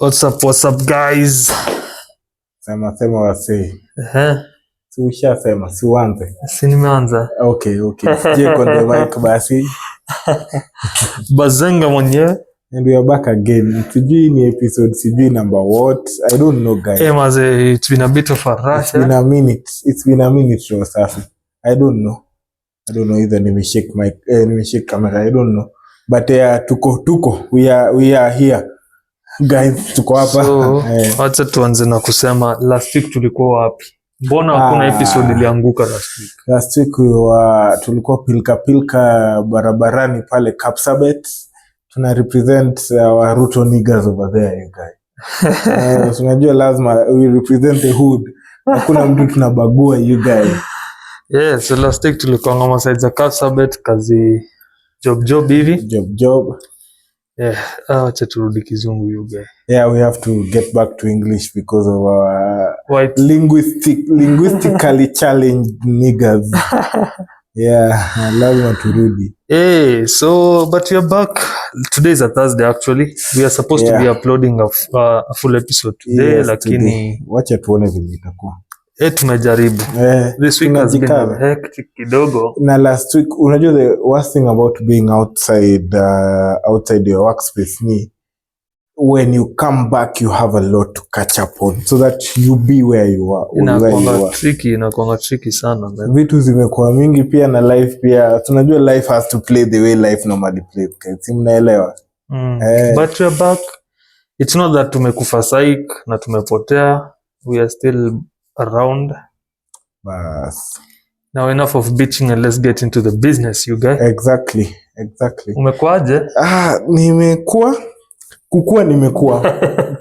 What's up guys? Sema wasee. Si ushasema, si uanze. Si nimeanza. Okay. Je, kwa the mic basi. Bazenga mwenyewe. And we are back again. Sijui ni episode, sijui number what. I don't know guys. Maze, it's been a bit of a rush. It's been a minute so safi. I don't know either nimeshake camera. I don't know. But tuko. We are here. Guys, tuko hapa. So, wacha tuanze na kusema last week tulikuwa wapi? Mbona hakuna episode ilianguka last week? Last week tulikuwa pilka barabarani pale Kapsabet. Tuna represent our Ruto niggas over there, you guys. Unajua lazima we represent the hood. Hakuna mtu tunabagua, you guys. Yeah, so last week tulikuwa ngoma sides za Kapsabet, kazi job hivi. Job. Yeah, acha turudi kizungu, you guys. Yeah, we have to get back to English because of our linguistically challenged niggas. Yeah, lazima turudi. So but we are back. Today is a Thursday actually. We are supposed to be uploading a full episode today, yes, lakini wacha tuone vile itakuwa. Tumejaribu. This week has been hectic kidogo. Na last week, unajua the worst thing about being outside your workspace ni when you come back you have a lot to catch up on so that you be where you are. Inakuanga tricky sana. Vitu zimekuwa mingi pia na life pia. Tunajua life has to play the way life normally plays. Si mnaelewa? But we are back. It's not that tumekufa psych na tumepotea. We are still around. Bas. Now enough of bitching and let's get into the business, you guys. Exactly. Umekuaje? Nimekuwa.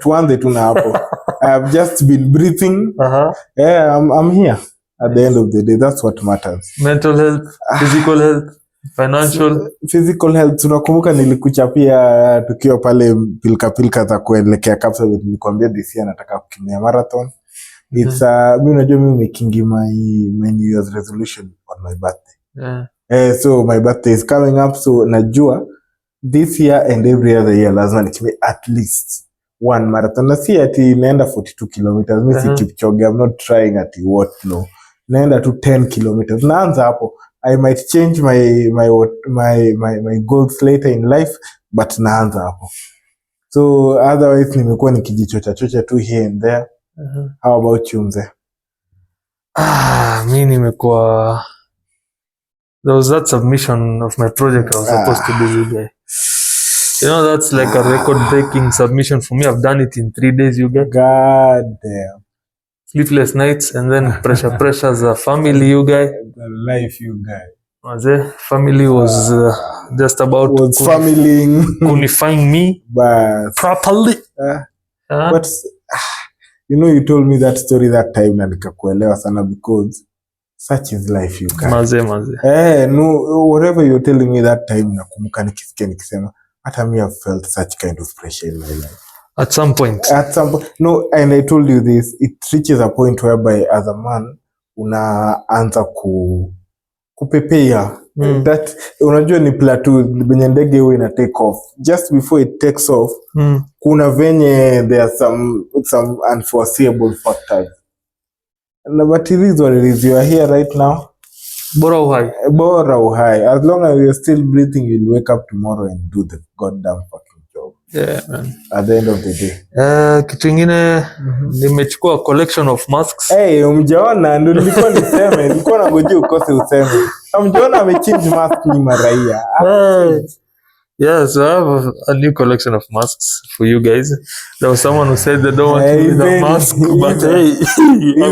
Tuanze tuna hapo. I have just been breathing. Yeah, I'm here at the end of the day. That's what matters. Mental health, physical health, financial. Physical health. Tunakumbuka nilikuchapia tukiwa pale pilka za kuelekea Kapsabet, nilikwambia this year nataka kukimbia marathon. It's mimi making my New Year's resolution on my birthday. So my birthday is coming up, so najua this year and every other year lazima nikimbie at least one marathon. Na si ati naenda 42 kilometers, mimi si Kipchoge, I'm not trying at what no. Naenda to 10 kilometers. Naanza hapo. I might change my goals later in life, but naanza hapo. So otherwise nimekuwa nikijichocha tu here and there. How about you, mzee? Mimi nimekuwa, there was that submission of my project I was supposed to do today. You know, that's like a record-breaking submission for me. I've done it in 3 days, you guys. God damn. Sleepless nights and then pressure as a family, you guys. The life, you guys. Family was just about unifying me properly. But you know, you told me that story that time na nikakuelewa sana because such is life, you guys. Maze. No, whatever you're telling me that time nakumbuka nikisema hata me have felt such kind of pressure in my life. At some point. No, and I told you this, it reaches a point whereby as a man unaanza kupepea. That unajua ni plateau benye ndege huwa ina take off. Just before it takes off, kuna venye there are some unforeseeable factors. But it is what it is. You are here right now. Bora uhai. As long as you are still breathing, you'll wake up tomorrow and do the goddamn fucking job. Yeah, man. At the end of the day. Kitu ingine, nimechukua collection of masks. Umjaona, ndo nilikuwa niseme. Nilikuwa nangojea ukose useme. Umjaona amechange mask ni maraia. Yes, I have a new collection of masks for you guys. There was someone who said they don't want to use a mask, but I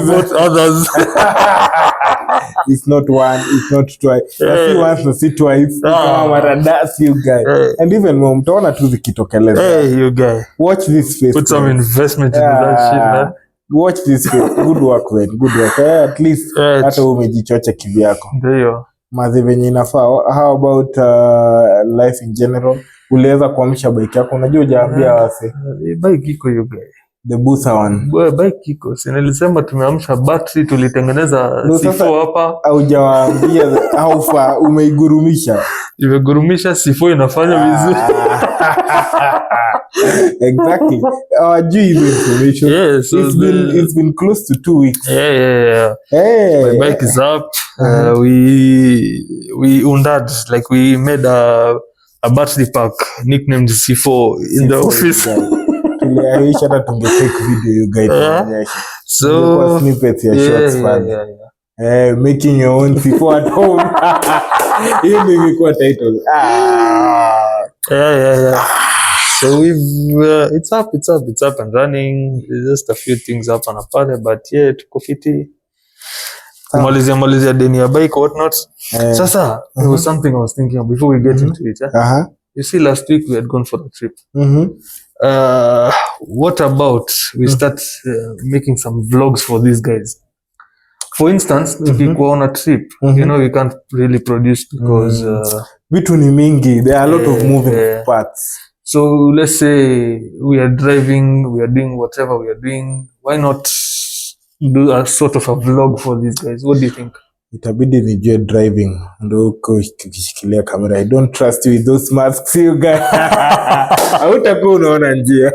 bought others. It's not one, it's not twice. I see once, I see twice. That's you guys. And even when mtaona tu zikitokeleza. You guys. Watch this face. Put some investment into that shit, man. Watch this face. Good work, man. Good work. At least hata umejichocha kivyako. Ndio. Mazi venye inafaa. How about life in general? Uliweza kuamsha bike yako? Unajua hujaambia wase. Bike iko you guys. The booster one. Bike iko. Nilisema tumeamsha battery, tulitengeneza C4 hapa. Haujawaambia how far umeigurumisha. Imegurumisha C4 inafanya vizuri. Exactly. Hawajui the information. Yeah, so it's been close to 2 weeks. Yeah. Hey. My bike is up. We undad, like we made a birthday pack nicknamed C4 in the office. Tuliaisha hata tunge take video you guys tuonyeshe. So snippets ya shots pale. Making your own C4 at home. Hiyo ndio ingekuwa title. Yeah. So we've it's up and running. There's just a few things up and apart, but yeah, tuko fiti. Malizia deni ya bike what not. Sasa there was something I was thinking of before we get into it. You see, last week we had gone for a trip. What about we start making some vlogs for these guys? For instance, tukikuwa on a trip, you know, we can't really produce because vitu ni mingi. There are a lot of moving parts. So let's say we are driving, we are doing whatever we are doing. Why not do a sort of a vlog for these guys? What do you think? Itabidi nijue driving ndo ukishikilia kamera. I don't trust you with those masks you guys. Hautakuwa unaona njia.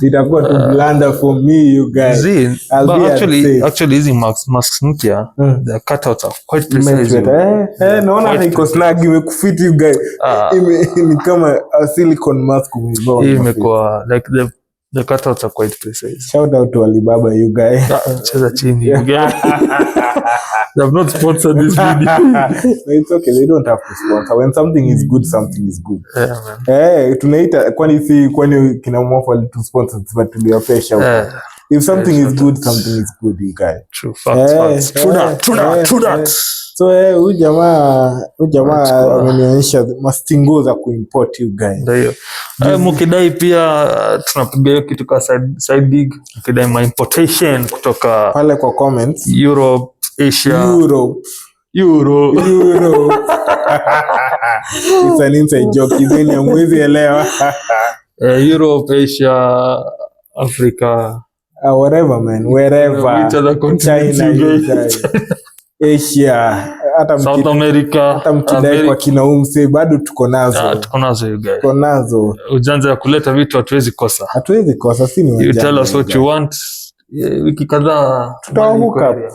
Itakuwa tu blunder for me you guys. Actually hizi masks mpya, the cutouts are quite precise. Naona iko snag imekufit you guys. Ni kama a silicone mask umevaa. Imekuwa like the cutouts are quite precise. Shout out to Alibaba you guys. Cheza chini you guys. They have not sponsored this video. No, it's okay. They don't have to sponsor. When something is good, something is good. Yeah, man. Tunaita kwani kina mwafu to sponsor but tuliwapea shout out. If something is good, something is good, you guys. True facts. True that. So huyu jamaa amenionyesha mastingo za kuimport you guys. Ndio. Mkidai pia tunapiga hiyo kitu kwa side gig. Mkidai my importation kutoka pale kwa comments. Europe, Asia. Europe. It's an inside joke. Izeni amwezi elewa. Europe, Asia, Africa. Whatever man, wherever. China, Asia, South America, hata mkidai kwa kina umse bado tuko nazo. Tuko nazo you guys. Tuko nazo. Ujanja ya kuleta vitu hatuwezi kosa. Si ni you tell us what you want. Wiki kadhaa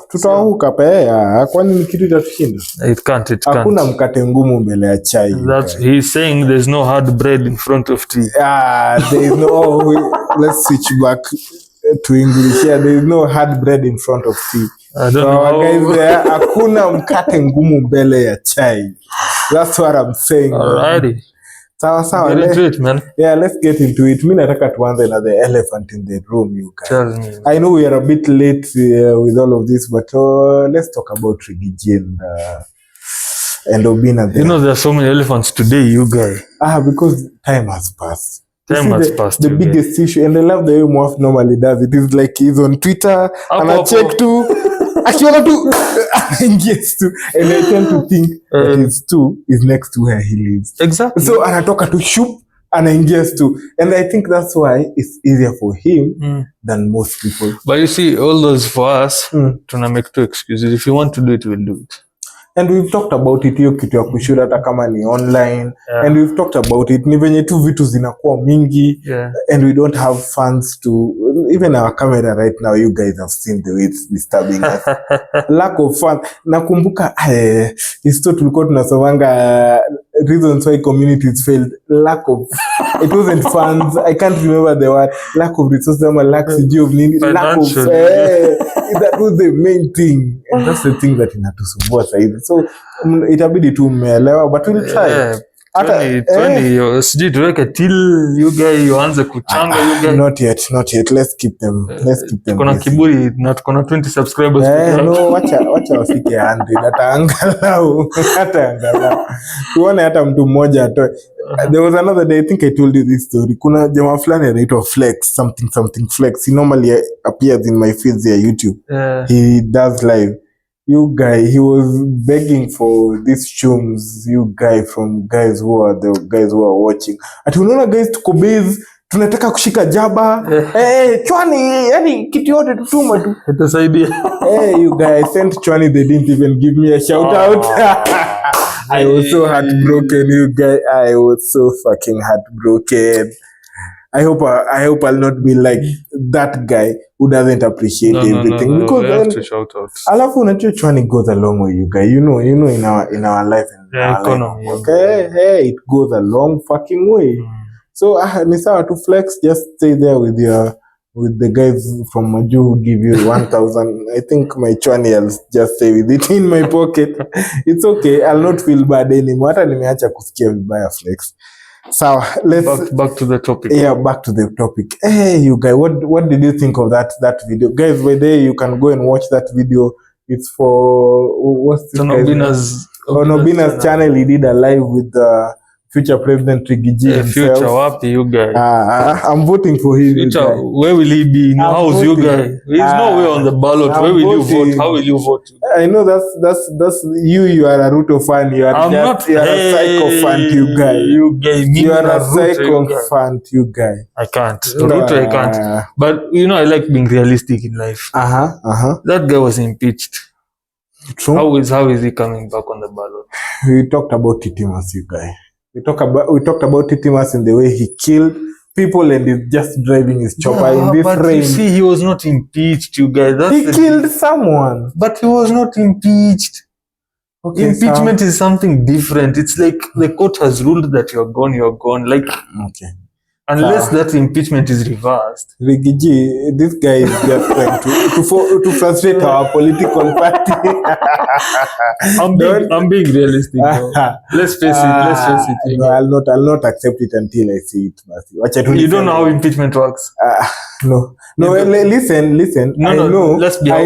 tutawahuka pea. Kwani ni kitu itatushinda? It can't. Hakuna mkate ngumu mbele ya chai. He's saying there's no hard bread in front of tea. There is no let's switch back to English. There is no hard bread in front of tea. I don't know. Guys, hakuna mkate ngumu mbele ya chai. That's what I'm saying. Alrighty. Sawa. Get into it, man. Yeah, let's get into it. Mimi nataka tuanze na the elephant in the room, you guys. Tell me. I know we are a bit late with all of this, but let's talk about Rigathi and Obina there. You know there are so many elephants today, you guys. Because time has passed. The biggest issue, and I love the way Mwaf normally does it. It's like he's on Twitter and I check too. Akiona tu yes too, and I tend to think that his too is next to where he lives. Exactly. So anatoka tu shoop anaingias too, and I think that's why it's easier for him than most people. But you see, all those for us, tuna make two excuses. If you want to do it, we'll do it. And we've talked about it, hiyo kitu ya kushoot hata kama ni online. And we've talked about it, ni venye tu vitu zinakuwa mingi. And we don't have funds to, even our camera right now, you guys have seen the way it's disturbing us. Lack of fun. Nakumbuka, histo tulikuwa tunasomanga reasons why communities failed. Lack of, it wasn't funds, I can't remember the word. Lack of resources, lack of nini. Lack of, that was the main thing. And that's the thing that inatusumbua saizi. So itabidi tu umeelewa, but we'll try. Sijui tuweke till you guys yuanze kuchanga you guys. Not yet. Let's keep them. Kuna kiburi na tuko na 20 subscribers. No, wacha wafike 100 hata angalau. Tuone hata mtu mmoja atoe. There was another day, I think I told you this story. Kuna jamaa fulani anaitwa Flex, something Flex. He normally appears in my feeds ya YouTube. He does live. You guy, he was begging for these chums, you guy, from guys who are the guys who are watching. Ati unaona guys tuko base, tunataka kushika jaba. Chwani, yani kitu yote tutuma tu. Itasaidia. You guys, I sent Chwani, they didn't even give me a shout out. I was so heartbroken, you guys. I was so fucking heartbroken. I hope I'll not be like that guy who doesn't appreciate everything. Because we have to shout out. Alafu unajua chwani goes a long way, you guys. You know in our life and in our economy. Life. Okay, hey, it goes a long fucking way. So ni sawa to flex, just stay there with the guys from Maju who give you 1,000. I think my chwani, I'll just stay with it in my pocket. It's okay. I'll not feel bad anymore. Hata nimeacha kusikia vibaya flex. So let's back to the topic. Yeah, back to the topic. Hey, you guys, what did you think of that video? Guys, by the way, you can go and watch that video. It's for what's this Obina's channel. He did a live with future President Rigathi himself. Future wapi, you guys? I'm voting for him. Future, where will he be in the house, you guys? He's nowhere on the ballot. Where will you vote? How will you vote? I know that's you are a Ruto fan. You are a psycho fan, you guys. You are a psycho fan, you guys. I can't. Ruto, I can't. But I like being realistic in life. That guy was impeached. True. How is he coming back on the ballot? We talked about Titimas, you guys. We talked about Titimas and the way he killed people and is just driving his chopper in this rain. You see, he was not impeached, you guys. He killed someone. But he was not impeached. Okay, impeachment is something different. It's like the court has ruled that you're gone. Like, okay. Unless that impeachment is reversed. Rigathi, this guy is just trying to frustrate our political party. I'm being realistic. Let's face it. No, I'll not accept it until I see it. You don't know how impeachment works. No. Listen. No.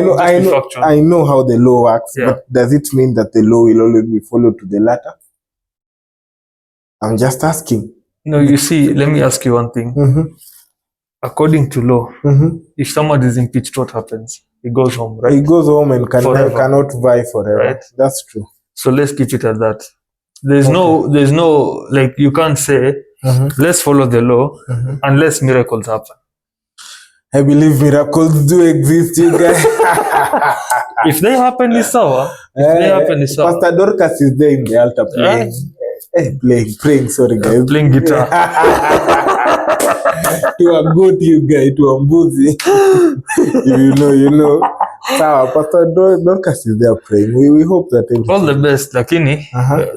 I know how the law works, but does it mean that the law will always be followed to the letter? I'm just asking. No, you see, let me ask you one thing. According to law, if someone is impeached, what happens? He goes home, right? He goes home and cannot vie forever. Right? That's true. So let's keep it at that. There's no, like, you can't say, let's follow the law unless miracles happen. I believe miracles do exist, you guys. If they happen, it's sour. Pastor Dorcas is there in the altar playing. Praying, sorry guys. Playing guitar. To a goat, you guys, to a mbuzi. you know. So, Pastor Dorcas is there praying. We hope that all the best, lakini,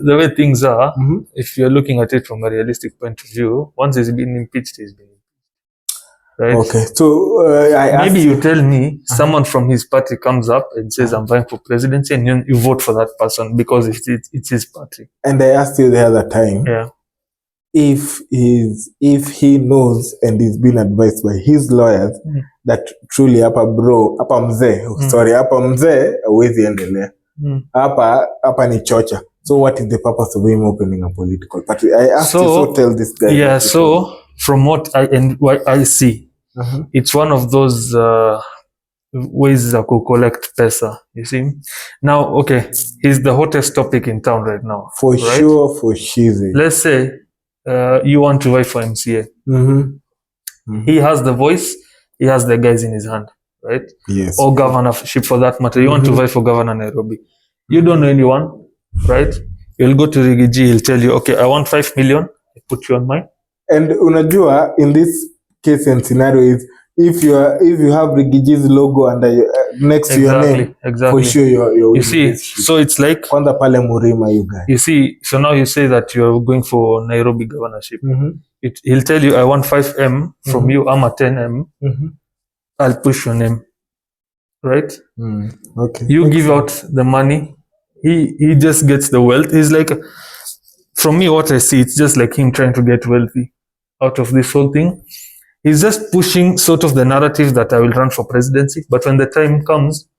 the way things are, if you're looking at it from a realistic point of view, once he's been impeached, he's been impeached. Right? Okay, so maybe you tell me someone from his party comes up and says, I'm vying for presidency, and you vote for that person because it's his party. And I asked you the other time, if he knows and is being advised by his lawyers that truly hapa mzee hawezi endelea. Hapa ni chocha. So what is the purpose of him opening a political party? I asked you, so tell this guy. Yeah, so from what I see, it's one of those ways to collect pesa, you see. Now, okay, he's the hottest topic in town right now. For sure, for cheesy. Let's say you want to vie for MCA. He has the voice, he has the guys in his hand, right? Yes. Or governorship for that matter. You want to vie for governor Nairobi. You don't know anyone, right? You'll go to Rigathi, he'll tell you, okay, I want 5 million, I put you on mine. And unajua, in this case and scenario is, if you have Rigathi's logo under next to your name, for sure you're you see, so it's like Kwanza pale Murima, you guys. You see, so now you say that you're going for Nairobi governorship. He'll tell you, I want 5M from you, I'm at 10M. I'll push your name, right? Okay. You give out the money. He just gets the wealth. He's like, from me, what I see, it's just like him trying to get wealthy out of this whole thing. He's just pushing sort of the narrative that I will run for presidency. But when the time comes,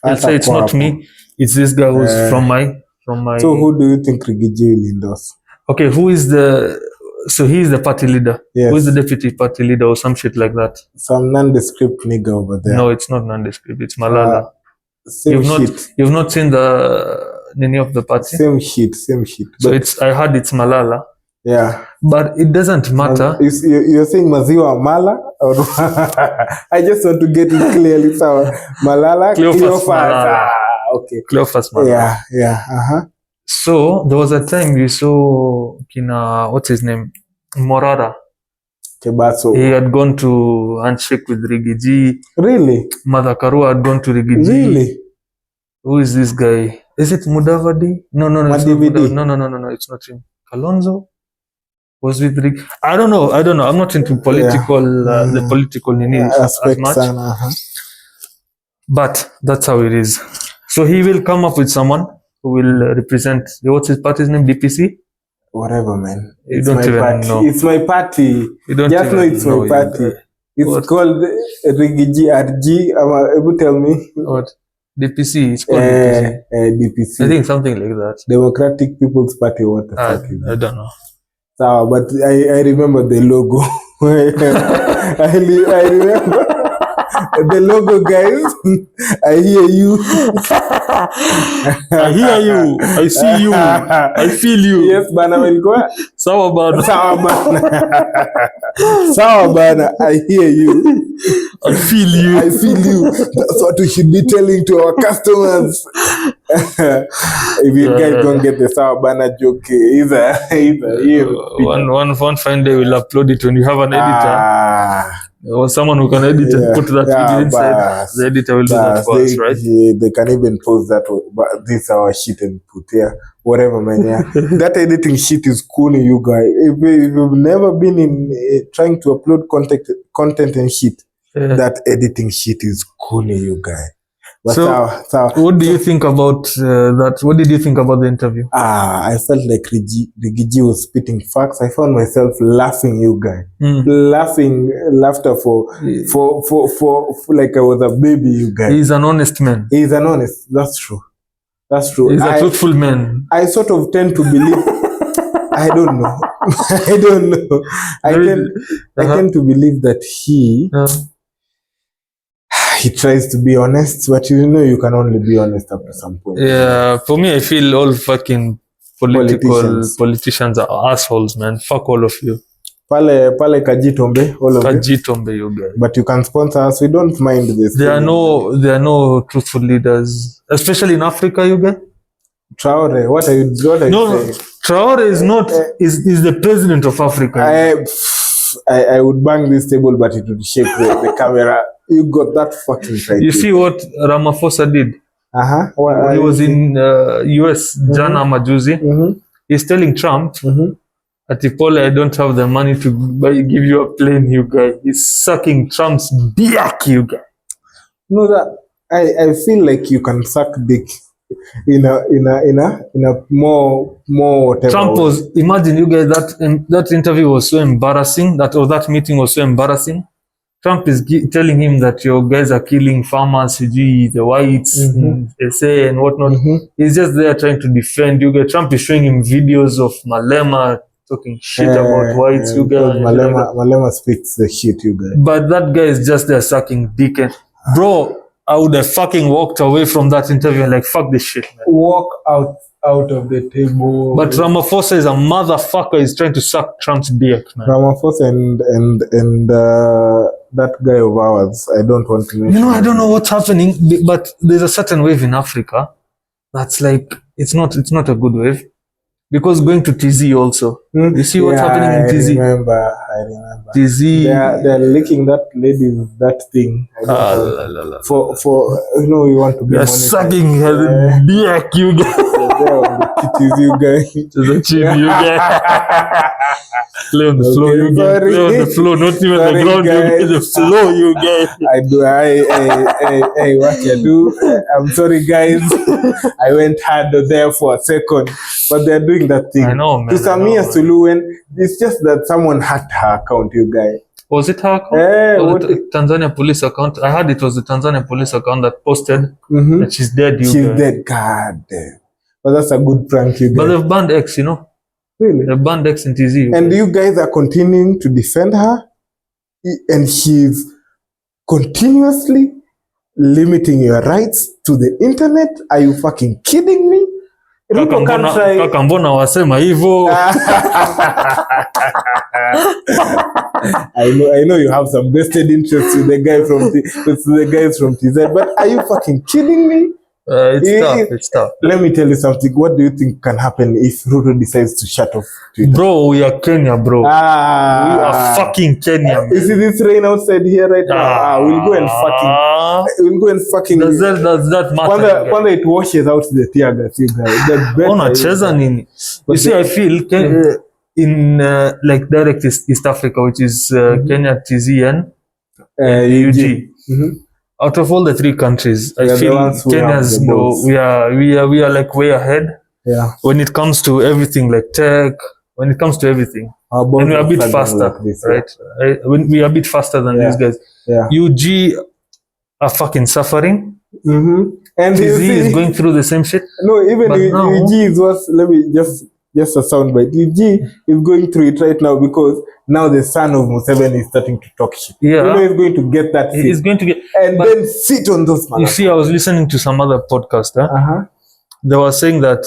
he'll say it's not me, it's this guy who's from my. So who do you think Rigathi will endorse? Okay, so he is the party leader. Yes. Who is the deputy party leader or some shit like that? Some nondescript nigga over there. No, it's not nondescript. It's Malala. Shit. You've not seen any of the party? Same shit. So I heard it's Malala. Yeah. But it doesn't matter. You're saying Maziwa Mala? Or I just want to get it clearly. So Malala, Cleophas Malala. Okay. Cleophas Malala. Yeah. So there was a time you saw Kina, what's his name? Morara. Kebaso. He had gone to handshake with Rigathi. Really? Mother Karua had gone to Rigathi. Really? Who is this guy? Is it Mudavadi? No, it's not Mudavadi. No, it's not him. Kalonzo was with Rig. I don't know. I'm not into political, the political as much. But that's how it is. So he will come up with someone who will represent, what's his party's name? DPC? Whatever, man. You don't even party. know. It's my party. You don't just know it's my party. It's called Rigathi Gachagua. Tell me. What? DPC. It's called DPC. DPC. I think something like that. Democratic People's Party. What the fuck is I don't know. So, but I remember the logo. I remember the logo, guys. I hear you. I hear you. I see you. I feel you. Yes, bana welikuwa. Sawa bana. Sawa bana. I hear you. I feel you. I feel you. That's what we should be telling to our customers. If you guys don't get the Sawa bana joke, either one fine day we'll upload it when you have an editor. Or someone who can edit and put that video inside. The editor will do that for us, right? They can even post that, but this is our shit and put here. Whatever, man, yeah. That editing shit is cool, you guys. If you've never been in trying to upload content and shit, that editing shit is cool, you guys. But so what do you think about that? What did you think about the interview? I felt like Rigathi was spitting facts. I found myself laughing, you guys. Laughter for like I was a baby, you guys. He's an honest man. He's an honest. That's true. He's a truthful man. I sort of tend to believe. I don't know. I tend to believe that he tries to be honest, but you can only be honest up to some point. Yeah, for me, I feel all fucking politicians are assholes, man. Fuck all of you. Pale Kajitombe, all of Kajitombe, you guys. But you can sponsor us. We don't mind this. There are no truthful leaders, especially in Africa, you guys. Traore, what are you saying? Traore is not is the president of Africa. I would bang this table, but it would shake the camera. You got that fucking right. You see what Ramaphosa did? He was in US, Jana Majuzi. He's telling Trump, Atipole, I don't have the money to give you a plane, you guys. He's sucking Trump's dick, you guys. No, that I feel like you can suck dick in a more whatever. Trump was, imagine you guys, that interview was so embarrassing, that meeting was so embarrassing. Trump is telling him that your guys are killing farmers, the whites, SA and whatnot. He's just there trying to defend you guys. Trump is showing him videos of Malema talking shit about whites, you guys. Malema speaks the shit, you guys. But that guy is just there sucking dick. And bro, I would have fucking walked away from that interview and like, fuck this shit, man. Walk out of the table. But Ramaphosa is a motherfucker. He's trying to suck Trump's dick, man. Ramaphosa and that guy of ours, I don't want to mention. I don't know what's happening, but there's a certain wave in Africa that's like, it's not a good wave. Because going to TZ also. You see what's happening in TZ? I remember. TZ. They're licking that lady's that thing. For you want to be they're sucking her dick, you guys. They're on the titties, you guys. To the chin, you guys. Play on the floor, you guys. Play on the floor, not even the ground, you guys. The floor, you guys. Hey, what you do? I'm sorry, guys. I went hard there for a second. But they're doing that thing. I know, man. To Samia Suluhu, it's just that someone hacked her account, you guys. Was it her account? The Tanzania police account? I heard it was the Tanzania police account that posted that she's dead, you guys. She's dead, god damn. But that's a good prank, you guys. But they've banned X, Really? They've banned X in TZ. And you guys are continuing to defend her? And she's continuously limiting your rights to the internet? Are you fucking kidding me? Kaka mbona wasema hivyo? I know you have some vested interest with the guys from TZ, but are you fucking kidding me? It's tough. Let me tell you something. What do you think can happen if Ruto decides to shut off Twitter? Bro, we are Kenya, bro. We are fucking Kenya, man. You see this rain outside here right now? We'll go and fucking. Does that matter? When it washes out the tear gas, you guys. Unacheza nini? You see, I feel in like direct East Africa, which is Kenya, TZ, and UG. Out of all the three countries, I feel Kenya's we are like way ahead. Yeah. When it comes to everything like tech, when it comes to everything, and we are a bit faster, like this, right? We are a bit faster than these guys. Yeah. UG are fucking suffering. And TZ is going through the same shit. No, even UG is what. Let me just a soundbite. UG is going through it right now because now the son of Museveni is starting to talk shit. Yeah. You know he's going to get that seat. He's going to get... And then sit on those You see, I was listening to some other podcast. They were saying that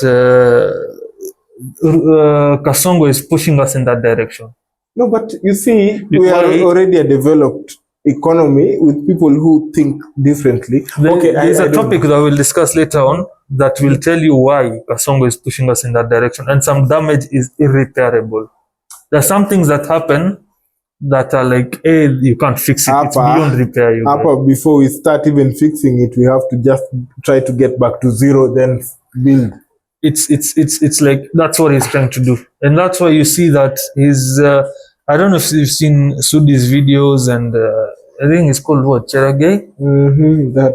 Kasongo is pushing us in that direction. No, but you see, we are already a developed economy with people who think differently. There's a topic that we'll discuss later on that will tell you why Kasongo is pushing us in that direction, and some damage is irreparable. There are some things that happen that are like, hey, you can't fix it. It's beyond repair. Before we start even fixing it, we have to just try to get back to zero, then build. It's like that's what he's trying to do, and that's why you see that he's. I don't know if you've seen Sudi's videos, and I think it's called what, Cheragay?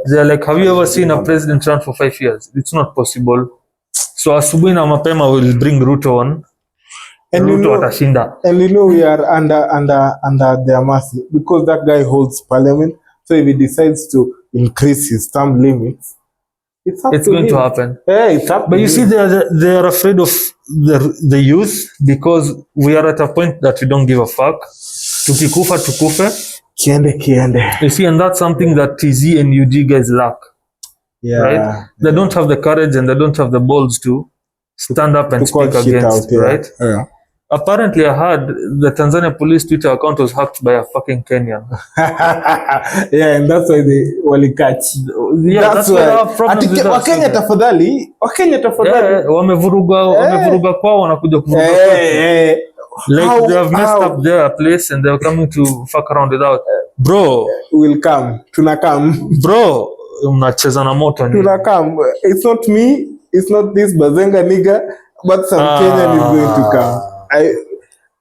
They're like, have you ever seen a president run for 5 years? It's not possible. So asubuhi na mapema will bring Ruto on. And Ruto atashinda. And you know we are under their mercy because that guy holds parliament. So if he decides to increase his term limits, it's going to happen. Yeah, it's up. But you see, they are afraid of the youth because we are at a point that we don't give a fuck. Tukikufa tukufe. Kiende. You see, and that's something that TZ and UG guys lack. Yeah. Right? They don't have the courage and they don't have the balls to stand up and speak against. Right? Yeah. Apparently, I heard the Tanzania police Twitter account was hacked by a fucking Kenyan. Yeah, and that's why they wali catch. Yeah, that's why they have problems with us. Wakenya tafadhali. Yeah, wamevuruga kwao wanakuja kuvuruga kwetu. Like they have messed up their place and they're coming to fuck around it out. Bro, we'll come. Tunakam. Bro, mnacheza na moto ni. Tunakam. It's not me. It's not this Bazenga nigga, but some Kenyan is going to come. I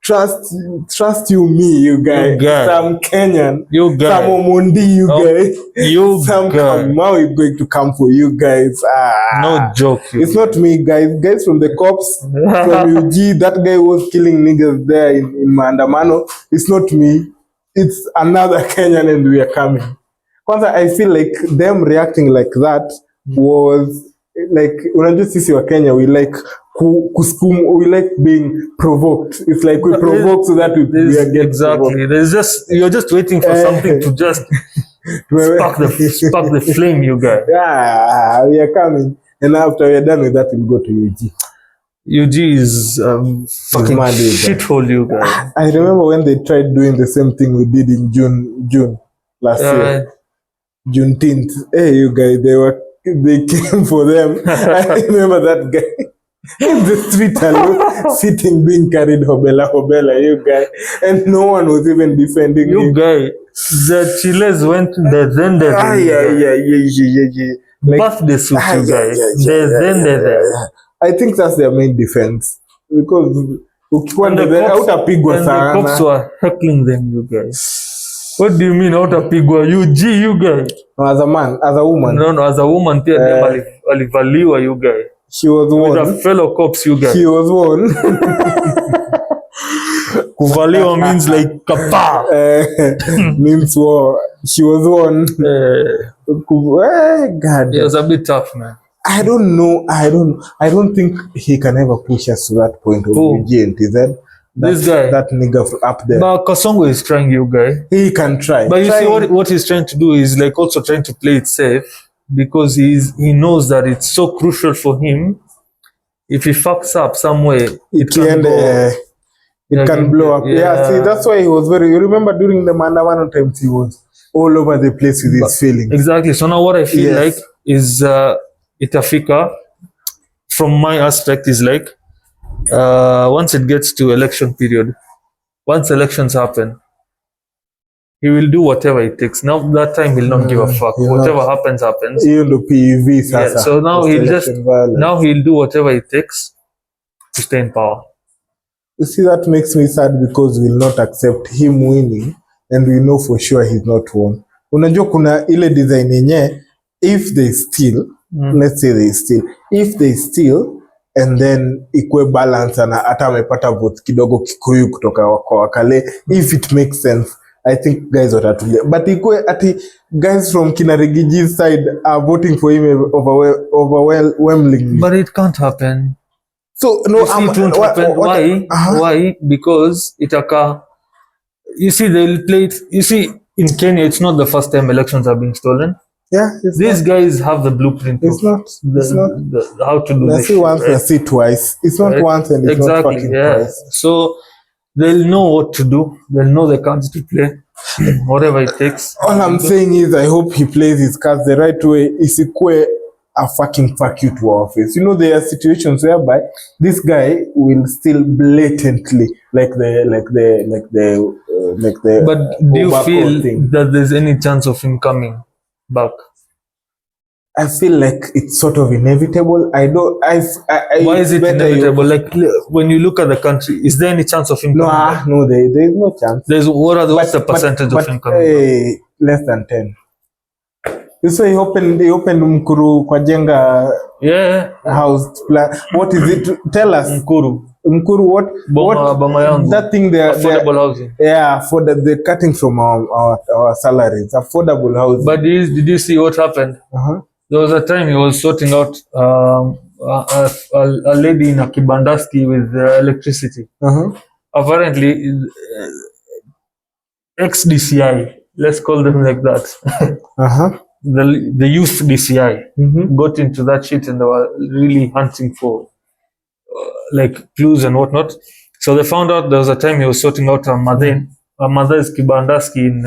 trust you, you guys. Some Kenyan, you guys. Some Omondi, you guys. Some Kamau is going to come for you guys. No joke. It's not me, guys. Guys from the cops, from UG, that guy was killing niggas there in Maandamano. It's not me. It's another Kenyan, and we are coming. Kwanza, I feel like them reacting like that was like, unajua sisi wa Kenya, we like we like being provoked. It's like we provoke so that we get exactly provoked. There's just, you're just waiting for something to just spark the flame, you guys. Yeah, we are coming, and after we are done with that, we'll go to UG. UG is fucking shithole, you guys. I remember when they tried doing the same thing we did in June last year. Juneteenth. Hey, you guys, they came for them. I remember that guy in the street alone, sitting, being carried hobela, you guy, and no one was even defending him. You guy, the Chiles went there. Birthday suit, you guys. I think that's their main defense because the cops were heckling them, you guys. What do you mean hautapigwa? You guys. No, as a man, as a woman. No, as a woman, alivaliwa, you guys. She was one. With a fellow cops, you guys. She was one. Kuvaliwa means like kapa. Means war. She was one. God. It was a bit tough, man. I don't know. I don't think he can ever push us to that point of UG. This guy, that nigga up there. But Kasongo is trying, you guy. He can try. But you see what he's trying to do is like also trying to play it safe because he knows that it's so crucial for him. If he fucks up some way, it can blow up. Yeah, see, that's why he was you remember during the Maandamano times, he was all over the place with his feelings. Exactly. So now what I feel like is itafika, from my aspect, is like once it gets to election period, once elections happen, he will do whatever it takes. Now that time he'll not give a fuck. Whatever happens. Hiyo ndo PV sasa. Yeah, so now he'll do whatever it takes to stay in power. You see, that makes me sad because we'll not accept him winning and we know for sure he's not won. Unajua kuna ile design yenye, if they steal, let's say if they steal and then ikwe balance na hata amepata vote kidogo Kikuyu kutoka kwa Wakale, if it makes sense, I think guys watatulia. But ikwe ati guys from Kina Rigathi side are voting for him overwhelmingly. But it can't happen. So no, it won't happen. Why? Why? Because itaka. You see, they'll play it. You see, in Kenya, it's not the first time elections are being stolen. Yeah, these guys have the blueprint. It's not how to do this. See once, right? See twice. It's not right? Once and it's exactly, not fucking twice. So they'll know what to do. They'll know the cards to play, whatever it takes. All I'm saying is, I hope he plays his cards the right way. Isikwe a fucking fuck you to our face. You know, there are situations whereby this guy will still blatantly like the. But do you feel that there's any chance of him coming back? I feel like it's sort of inevitable. Why is it inevitable? Like when you look at the country, is there any chance of him coming back? No, there is no chance. What's the percentage of him coming back? Less than 10. So he opened Mkuru kwa jenga house plan. What is it? Tell us. Mkuru what? That thing there. Affordable housing. Yeah, for the cutting from our salaries. Affordable housing. But did you see what happened? There was a time he was sorting out a lady in a kibandaski with electricity. Apparently, ex-DCI, let's call them like that. The youth DCI got into that shit and they were really hunting for like clues and whatnot. So they found out there was a time he was sorting out a mother's kibandaski in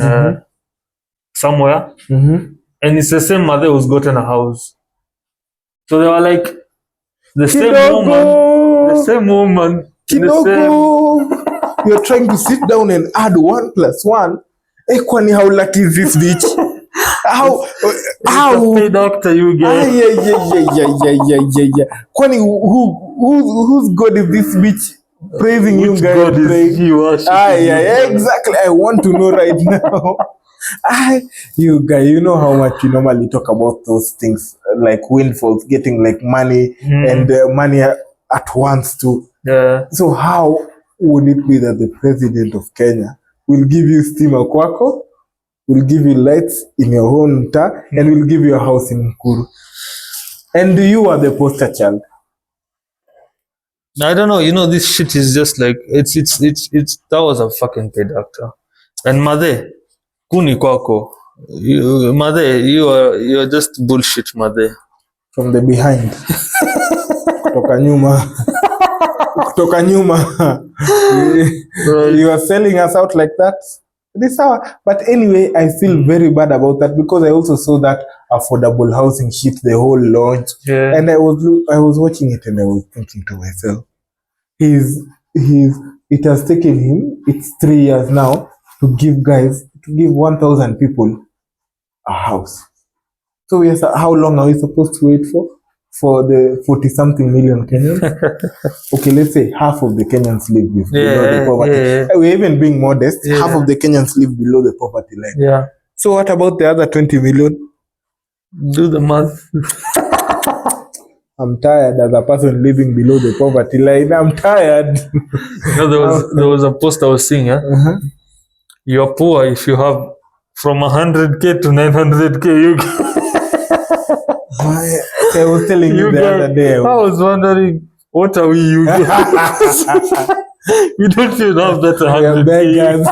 somewhere, and it's the same mother who's gotten a house. So they were like the same woman. You're trying to sit down and add 1 + 1. Kwani how lucky is this bitch? How paid doctor you get? Yeah. Kwani who's God is this bitch praising you guys? God is you? Exactly. I want to know right now. You guys, you know how much you normally talk about those things like windfalls, getting like money and money at once too. Yeah. So how would it be that the president of Kenya will give you stima kwako, will give you lights in your own mtaa, and will give you a house in Mkuru, and you are the poster child? I don't know. You know, this shit is just like it's that was a fucking paid actor. And Made, kuni kwako, Made, you're just bullshit, Made. From the behind, kutoka nyuma. You are selling us out like that. This hour. But anyway, I feel very bad about that because I also saw that affordable housing shit, the whole launch, and I was watching it and I was thinking to myself, it has taken him, it's 3 years now to give 1,000 people a house. So yes, how long are we supposed to wait for the 40-something million Kenyans? Okay, let's say half of the Kenyans live below the poverty. We're even being modest. Half of the Kenyans live below the poverty line. Yeah. So what about the other 20 million? Do the math. I'm tired as a person living below the poverty line. I'm tired. There was a post I was seeing. You're poor if you have from 100K to 900K. I was telling you the other day. I was wondering, what are we using? We don't even have that 100K. Beggars.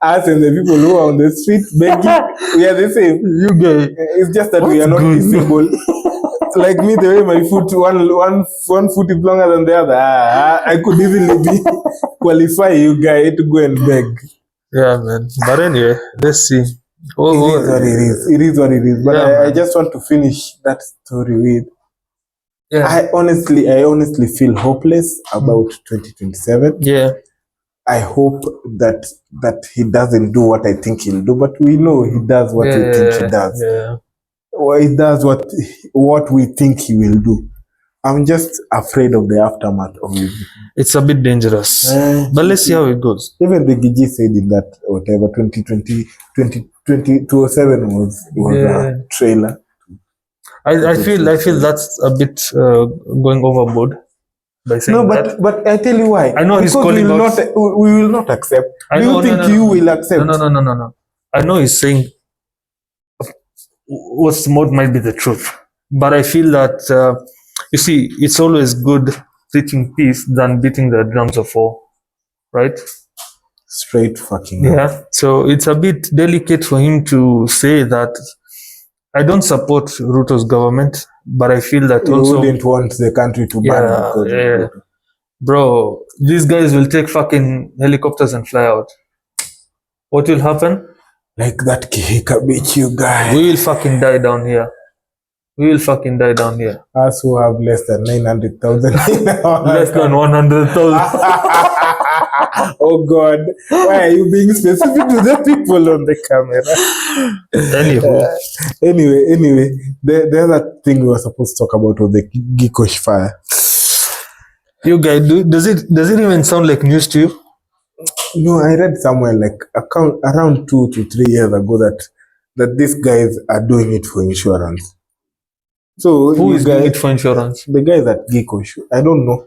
Us and the people who are on the street begging, we are the same. You guys. It's just that we are not visible. Like me, the way my foot, one foot is longer than the other. I could easily qualify you guys to go and beg. Yeah, man. But anyway, let's see. Oh, It is what it is. It is what it is. But Yeah, I man. just want to finish that story with. Yeah. I honestly feel hopeless about 2027. Yeah. I hope that he doesn't do what I think he'll do, but we know he does what we think he does. Yeah. Or he does what we think he will do. I'm just afraid of the aftermath of it. It's a bit dangerous. But let's see how it goes. Even the Gigi said in that whatever 2020 207 was a trailer. I feel that's a bit going overboard by saying that. But I tell you why. I know he's Because calling out. we will not accept. Do you think you will accept? No. I know he's saying what might be the truth, but I feel that you see, it's always good preaching peace than beating the drums of war, right? Straight fucking. Yeah. So it's a bit delicate for him to say that. I don't support Ruto's government, but I feel that You also wouldn't want the country to burn because of Ruto. Bro, these guys will take fucking helicopters and fly out. What will happen? Like that Kihika bitch, you guy. We will fucking die down here. Us who have less than 900,000. Less than 100,000. Oh God. Why are you being specific to the people on the camera? Anyway, the other thing we were supposed to talk about was the Gikosh fire. You guys, does it even sound like news to you? No, I read somewhere like around 2 to 3 years ago that these guys are doing it for insurance. So who is doing it for insurance? The guys at Gikosh. I don't know.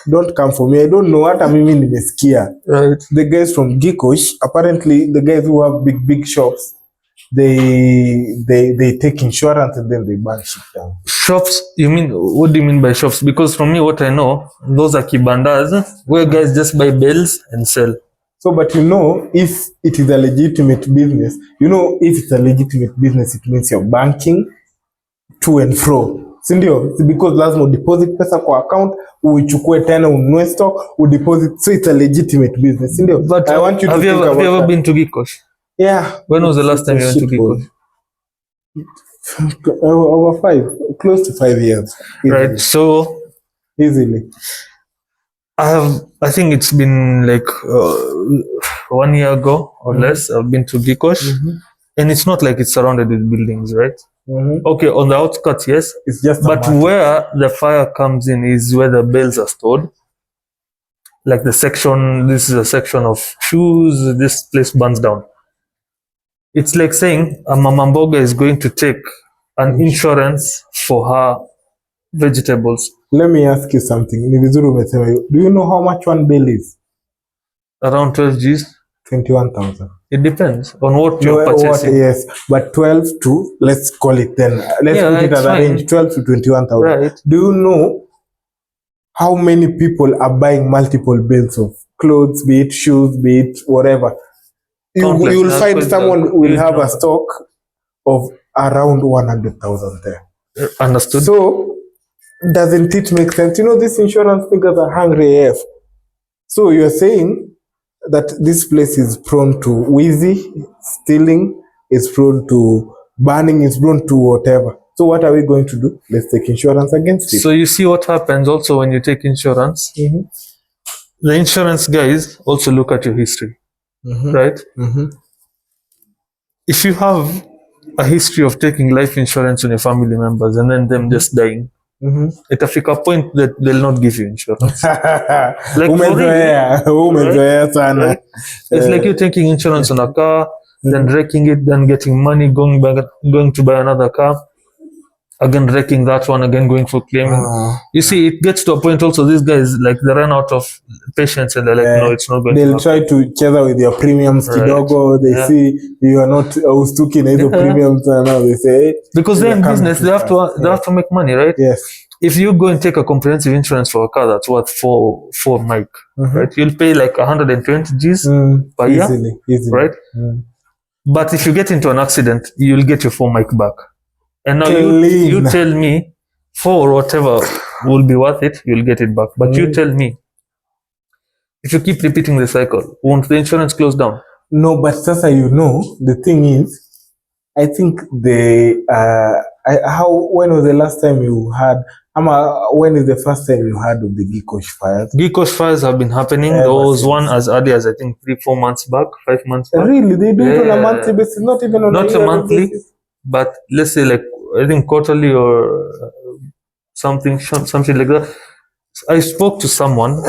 Don't come for me. I don't know what I'm even nimesikia. Right. The guys from Gikosh, apparently the guys who have big shops, they take insurance and then they burn shit down. Shops? You mean, what do you mean by shops? Because from me, what I know, those are kibandas where guys just buy bells and sell. So, but if it is a legitimate business, it means you're banking to and fro. Sindio? Because lazima deposit pesa kwa account, uichukue tena ununue stock, deposit. So it's a legitimate business. Sindio? But I want you to think about that. Have you ever been to Gikosh? Yeah. When was the last time you went to Gikosh? Over close to 5 years. Easily. Right. So easily. I think it's been like 1 year ago or less. I've been to Gikosh, and it's not like it's surrounded with buildings, right? Okay, on the outskirts, yes. It's just but where the fire comes in is where the bells are stored. Like this is a section of shoes. This place burns down. It's like saying a mama mboga is going to take an insurance for her vegetables. Let me ask you something. Do you know how much one bill is? Around 12 Gs. 21,000. It depends on what you're purchasing. Yes, but 12 to, let's call it 10. Let's put it at a range, 12 to 21,000. Right. Do you know how many people are buying multiple bills of clothes, be it shoes, be it whatever? You'll find someone will have a stock of around 100,000 there. Understood. So, doesn't it make sense? These insurance figures are hungry AF. So you're saying that this place is prone to wheezy, stealing, is prone to burning, is prone to whatever. So what are we going to do? Let's take insurance against it. So you see what happens also when you take insurance. The insurance guys also look at your history, right? If you have a history of taking life insurance on your family members and then them just dying, itafika point that they'll not give you insurance. Like it's like you taking insurance on a car, then wrecking it, then getting money, going to buy another car, again wrecking that one, again going for claiming. You see, it gets to a point also, these guys, like, they run out of patience and they're like, no, it's not going to happen. They'll try to cheza with your premiums kidogo. They see you are not ustuki na hizo premiums, and now they say, because they're in business, they have to make money, right? Yes. If you go and take a comprehensive insurance for a car that's worth four mic, right? You'll pay like 120 Gs per year, easily. right? But if you get into an accident, you'll get your 4 mic back. And now you tell me 4 or whatever will be worth it, you'll get it back. But you tell me, if you keep repeating the cycle, won't the insurance close down? No, but sasa the thing is, I think when was the last time you had, when is the first time you heard of the Gikosh fires? Gikosh fires have been happening. There was one as early as I think 3-4 months back, 5 months back. Really? They do it on a monthly basis, not even on not a monthly basis. But let's say like I think quarterly or something like that. I spoke to someone,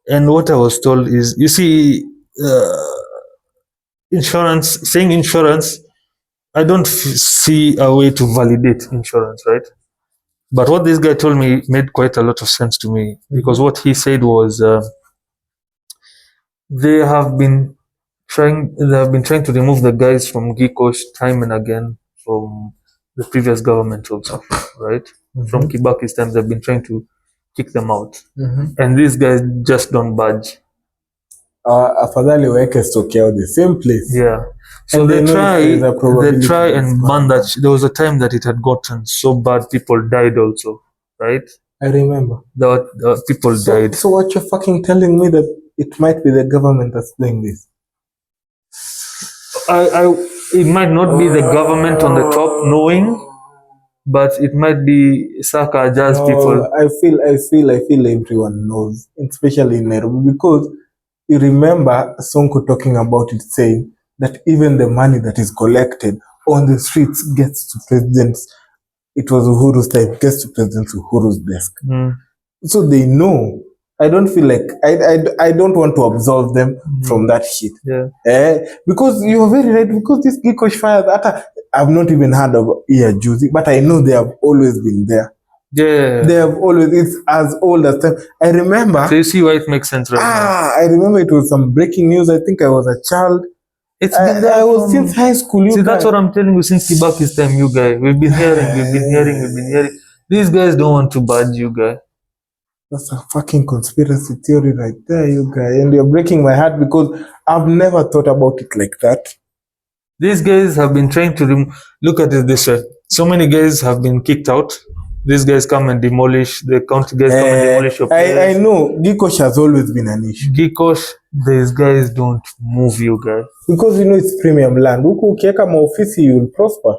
and what I was told is, you see, saying insurance, I don't see a way to validate insurance, right? But what this guy told me made quite a lot of sense to me, because what he said was they have been trying to remove the guys from Gikosh time and again from the previous government also, right? From Kibaki's time, they've been trying to kick them out, and these guys just don't budge. Afadhali weke stock yao the same place. Yeah. So they try and ban that. There was a time that it had gotten so bad, people died also, right? I remember. The people died. So what you're fucking telling me that it might be the government that's doing this? It might not be the government on the top knowing, but it might be Saka Jazz people. I feel everyone knows, especially in Nairobi, because you remember Sonko talking about it, saying that even the money that is collected on the streets gets to presidents. It was Uhuru's time, gets to President Uhuru's desk. So they know. I don't feel like I don't want to absolve them from that shit. Yeah. Because you are very right. Because this Gikosh fires, I've not even heard of Juzi, but I know they have always been there. Yeah. They have always, it's as old as time. I remember. So you see why it makes sense right now. I remember it was some breaking news. I think I was a child. It's been there. I was since high school. See, that's what I'm telling you. Since Kibaki's time, you guys, we've been hearing. These guys don't want to budge, you guys. That's a fucking conspiracy theory right there, you guys. And you're breaking my heart because I've never thought about it like that. These guys have been trying to look at it this way. So many guys have been kicked out. These guys come and demolish, the county guys come and demolish your place. I know, Gikosh has always been an issue. Gikosh, these guys don't move you guys. Because it's premium land. Huku ukiweka maofisi, you'll prosper.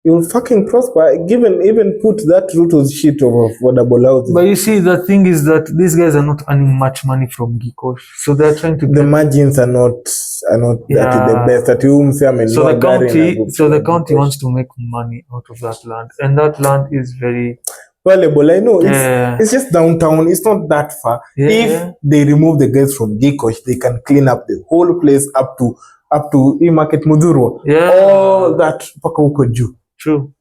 You'll fucking prosper. Even put that route of shit of affordable housing. But you see, the thing is that these guys are not earning much money from Gikosh. So they're trying to the margins are not the best. So the county wants to make money out of that land. And that land is very valuable. I know. It's just downtown. It's not that far. Yeah. If they remove the guys from Gikosh, they can clean up the whole place up to E-Market Mudhurwa. Yeah. All that paka huko juu. True.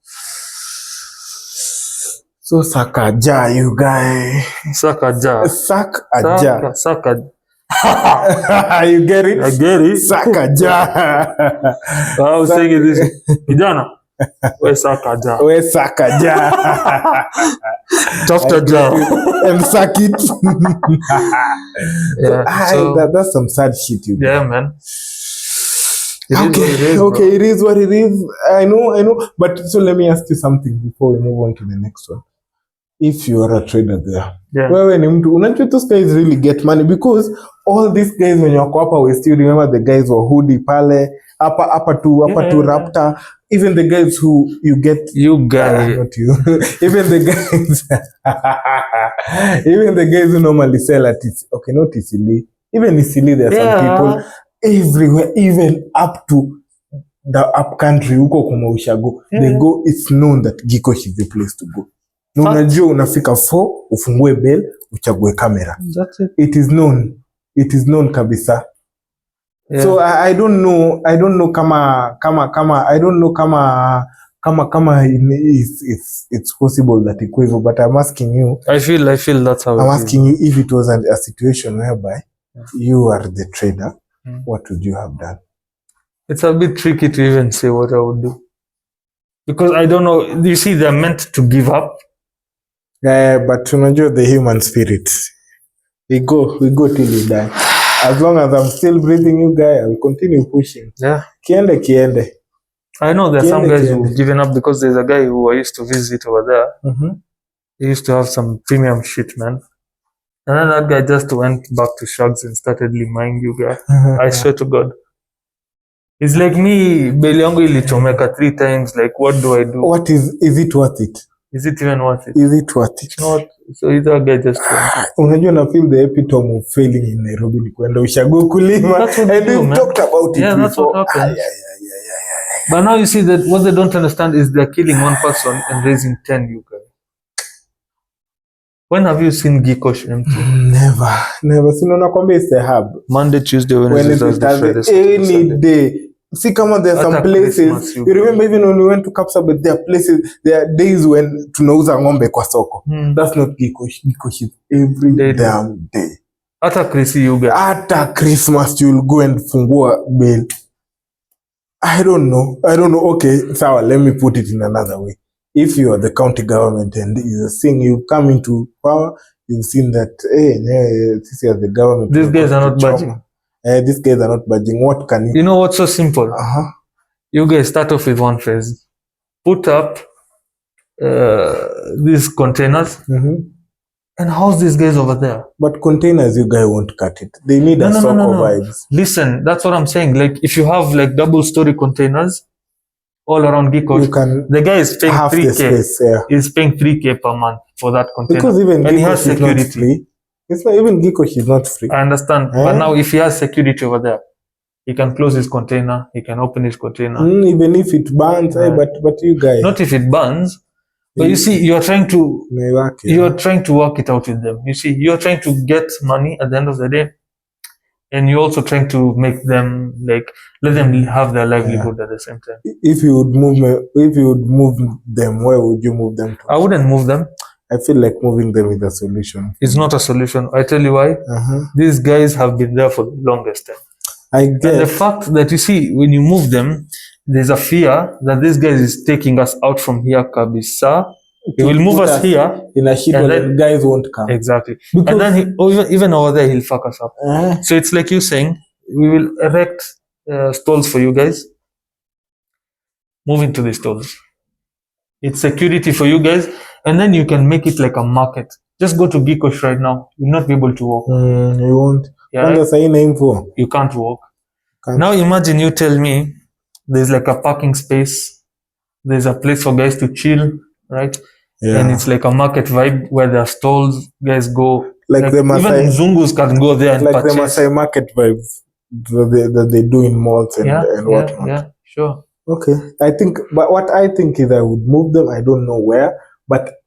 So Sakaja, you guys. Sakaja. Sakaja. You get it? I get it. Sakaja. I was saying this. Kijana. We Sakaja. Tafuta ja. And suck it. That's some sad shit, you guys. Yeah, man. It is what it is. I know. But so let me ask you something before we move on to the next one. If you are a trader there, wewe ni mtu, unajua those guys really get money because all these guys when you're hapa West, you remember the guys were hoodie pale, hapa to Raptor, even the guys who you get, you guys, not you, even the guys who normally sell at not Isili, even Isili, there are some people everywhere, even up to the up country, huko kuma ushago, they go, it's known that Gikosh is the place to go. Na unajua unafika 4 ufungue bell uchague kamera. That's it. It is known kabisa. Yeah. So I don't know kama it's possible that iko hivyo, but I'm asking you. I feel that's how I'm asking you if it was a situation whereby you are the trader, what would you have done? It's a bit tricky to even say what I would do. Because I don't know, you see, they're meant to give up. But unajua the human spirit. We go till we die. As long as I'm still breathing, you guys, I'll continue pushing. Yeah. Kiende. I know there's some guys who've given up because there's a guy who I used to visit over there. He used to have some premium shit, man. And then that guy just went back to Shugs and started limaing you guy. I swear to God. It's like me, beli yangu ilichomeka 3 times. Like, what do I do? What is it worth it? Is it even worth it? Is it worth it? It's not. So either guy just went. Unajua na feel the epitome of failing in Nairobi ni kwenda ushago kulima. That's what And we do, we man. talked about it Yeah, that's before. what happens. But now you see that what they don't understand is they're killing one person and raising 10 you guys. When have you seen Gikosh empty? Never. Sino nakwambia it's the hub. Monday, Tuesday, Wednesday, Thursday, Friday, any day. See, come on, there are some places. You remember even when we went to Kapsabet, there are places, there are days when tunauza ng'ombe kwa soko. That's not Gikosh. Gikosh is every damn day. Hata Chrissy you guys. After Christmas, you'll go and fungua bail. I don't know. Okay, so let me put it in another way. If you are the county government and you're seeing you come into power, you've seen that, this is the government. These guys are not budging. These guys are not budging. What can you... You know what's so simple? You guys start off with one phase. Put up these containers and house these guys over there. But containers, you guys won't cut it. They need a soccer vibes. Listen, that's what I'm saying. Like, if you have like double-story containers all around Gikosh, the guy is paying 3K. He's paying 3K per month for that container. Because even and he has security. Not free. It's not even Gikosh is not free. I understand. But now if he has security over there, he can close his container, he can open his container. Even if it burns, but you guys. Not if it burns. But you see, you're trying to work it out with them. You see, you're trying to get money at the end of the day, and you're also trying to make them let them have their livelihood at the same time. If you would move them, where would you move them to? I wouldn't move them. I feel like moving them is a solution. It's not a solution. I tell you why. These guys have been there for the longest time. And the fact that you see, when you move them, there's a fear that this guy is taking us out from here, kabisa. He will move us here in a shit, and then guys won't come. Exactly. Because and then even over there, he'll fuck us up. So it's like you saying, we will erect stalls for you guys. Move into the stalls. It's security for you guys, and then you can make it like a market. Just go to Gikosh right now. You'll not be able to walk. You won't. Yeah, right? You can't walk. Now imagine you tell me there's like a parking space. There's a place for guys to chill, right? Yeah. And it's like a market vibe where there are stalls. Guys go. Like the Masai, even Zungus can go there and purchase. Like the Masai market vibes that they do in malls and whatnot. Yeah, sure. Okay. But what I think is I would move them. I don't know where, but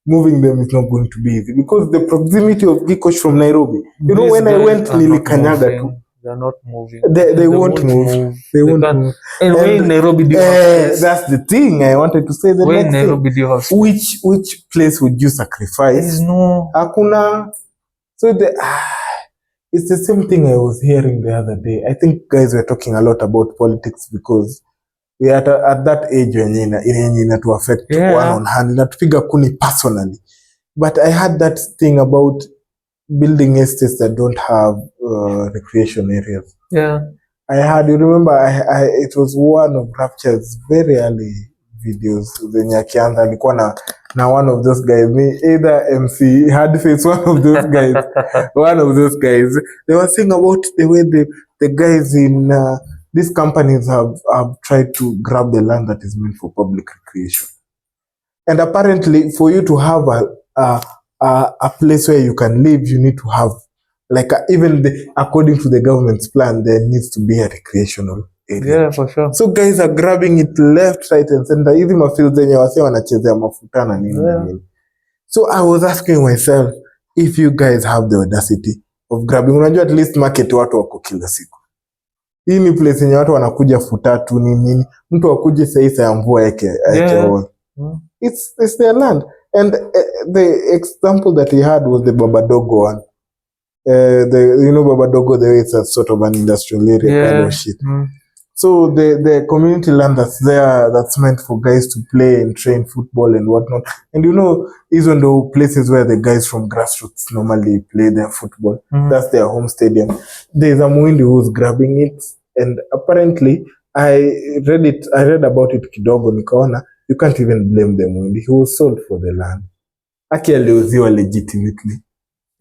moving them is not going to be easy because the proximity of Gikosh from Nairobi. You know, when I went Nilikanyaga too. They're not moving. They won't move. They won't move. And where in Nairobi do you have that's the thing I wanted to say. Where in Nairobi do you have which place would you sacrifice? There is no. Hakuna. So it's the same thing I was hearing the other day. I think guys were talking a lot about politics because we are at that age when to affect one on hand, not figure kuni personally. But I had that thing about building estates that don't have recreation areas. Yeah. You remember, it was one of Rapture's very early videos. Zenye akianza alikuwa na one of those guys, either MC Hardface, one of those guys. They were saying about the way the guys in these companies have tried to grab the land that is meant for public recreation. And apparently, for you to have a place where you can live, you need to have, according to the government's plan, there needs to be a recreational area. Yeah, for sure. So guys are grabbing it left, right, and center. Hizi mafields zenye wase wanachezea mafuta na nini. So I was asking myself, if you guys have the audacity of grabbing, unajua at least market watu wako kila siku. Hii ni place yenye watu wanakuja futatu nini. Mtu wakuje saa ya mvua yake all. It's their land. And the example that he had was the Babadogo one. Babadogo, the way it's a sort of an industrial area kind of shit. So the community land that's there, that's meant for guys to play and train football and whatnot. And even though places where the guys from grassroots normally play their football, that's their home stadium. There's a Muindi who's grabbing it. And apparently, I read about it kidogo, nikaona, you can't even blame the Muindi. He was sold for the land. Aki aliuziwa legitimately.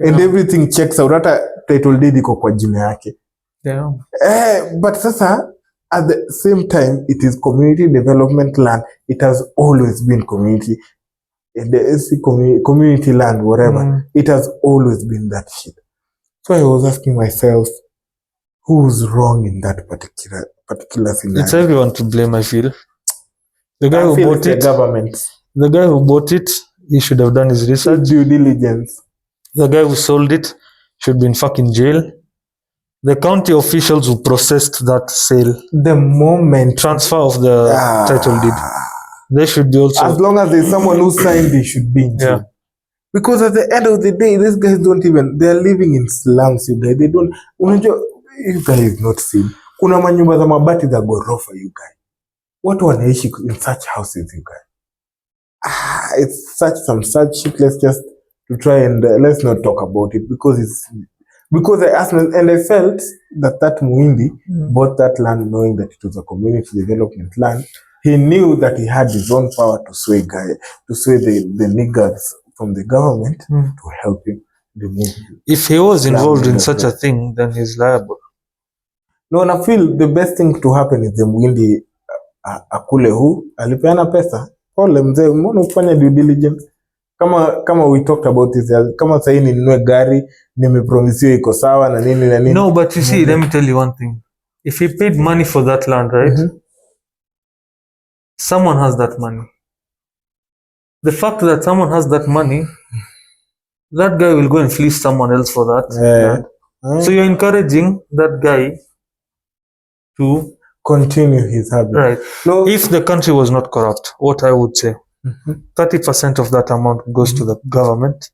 and everything checks out. Hata title deed iko kwa jina yake. But sasa at the same time it is community development land. It has always been community community land, whatever. It has always been that shit. So I was asking myself, who's wrong in that particular scenario? It's everyone to blame, I feel. The guy who bought it, government. The guy who bought it, he should have done his research. Due diligence. The guy who sold it should be in fucking jail. The county officials who processed that sale, the moment transfer of the title deed, they should be also. As long as there's someone who signed, they should be in jail. Yeah. Because at the end of the day, these guys don't even, they're living in slums, you guys. They don't, you guys not seen. Kuna manyumba za mabati za gorofa, you guys. Watu wanaishi in such houses, you guys. It's such shit. Let's just to try and let's not talk about it because I asked and I felt that Muindi bought that land knowing that it was a community development land. He knew that he had his own power to sway the niggas from the government to help him remove. If he was involved in such a thing, then he's liable. No, and I feel the best thing to happen is the Muindi akule alipeana pesa. Pole mzee, mbona ufanye due diligence? Kama we talked about this, kama sasa ninunue gari, nimepromisiwa iko sawa na nini. No, but you see, let me tell you one thing. If he paid money for that land, right? Someone has that money. The fact that someone has that money, that guy will go and fleece someone else for that land. So you're encouraging that guy to continue his habit. Right. No, if the country was not corrupt, what I would say, 30% of that amount goes to the government.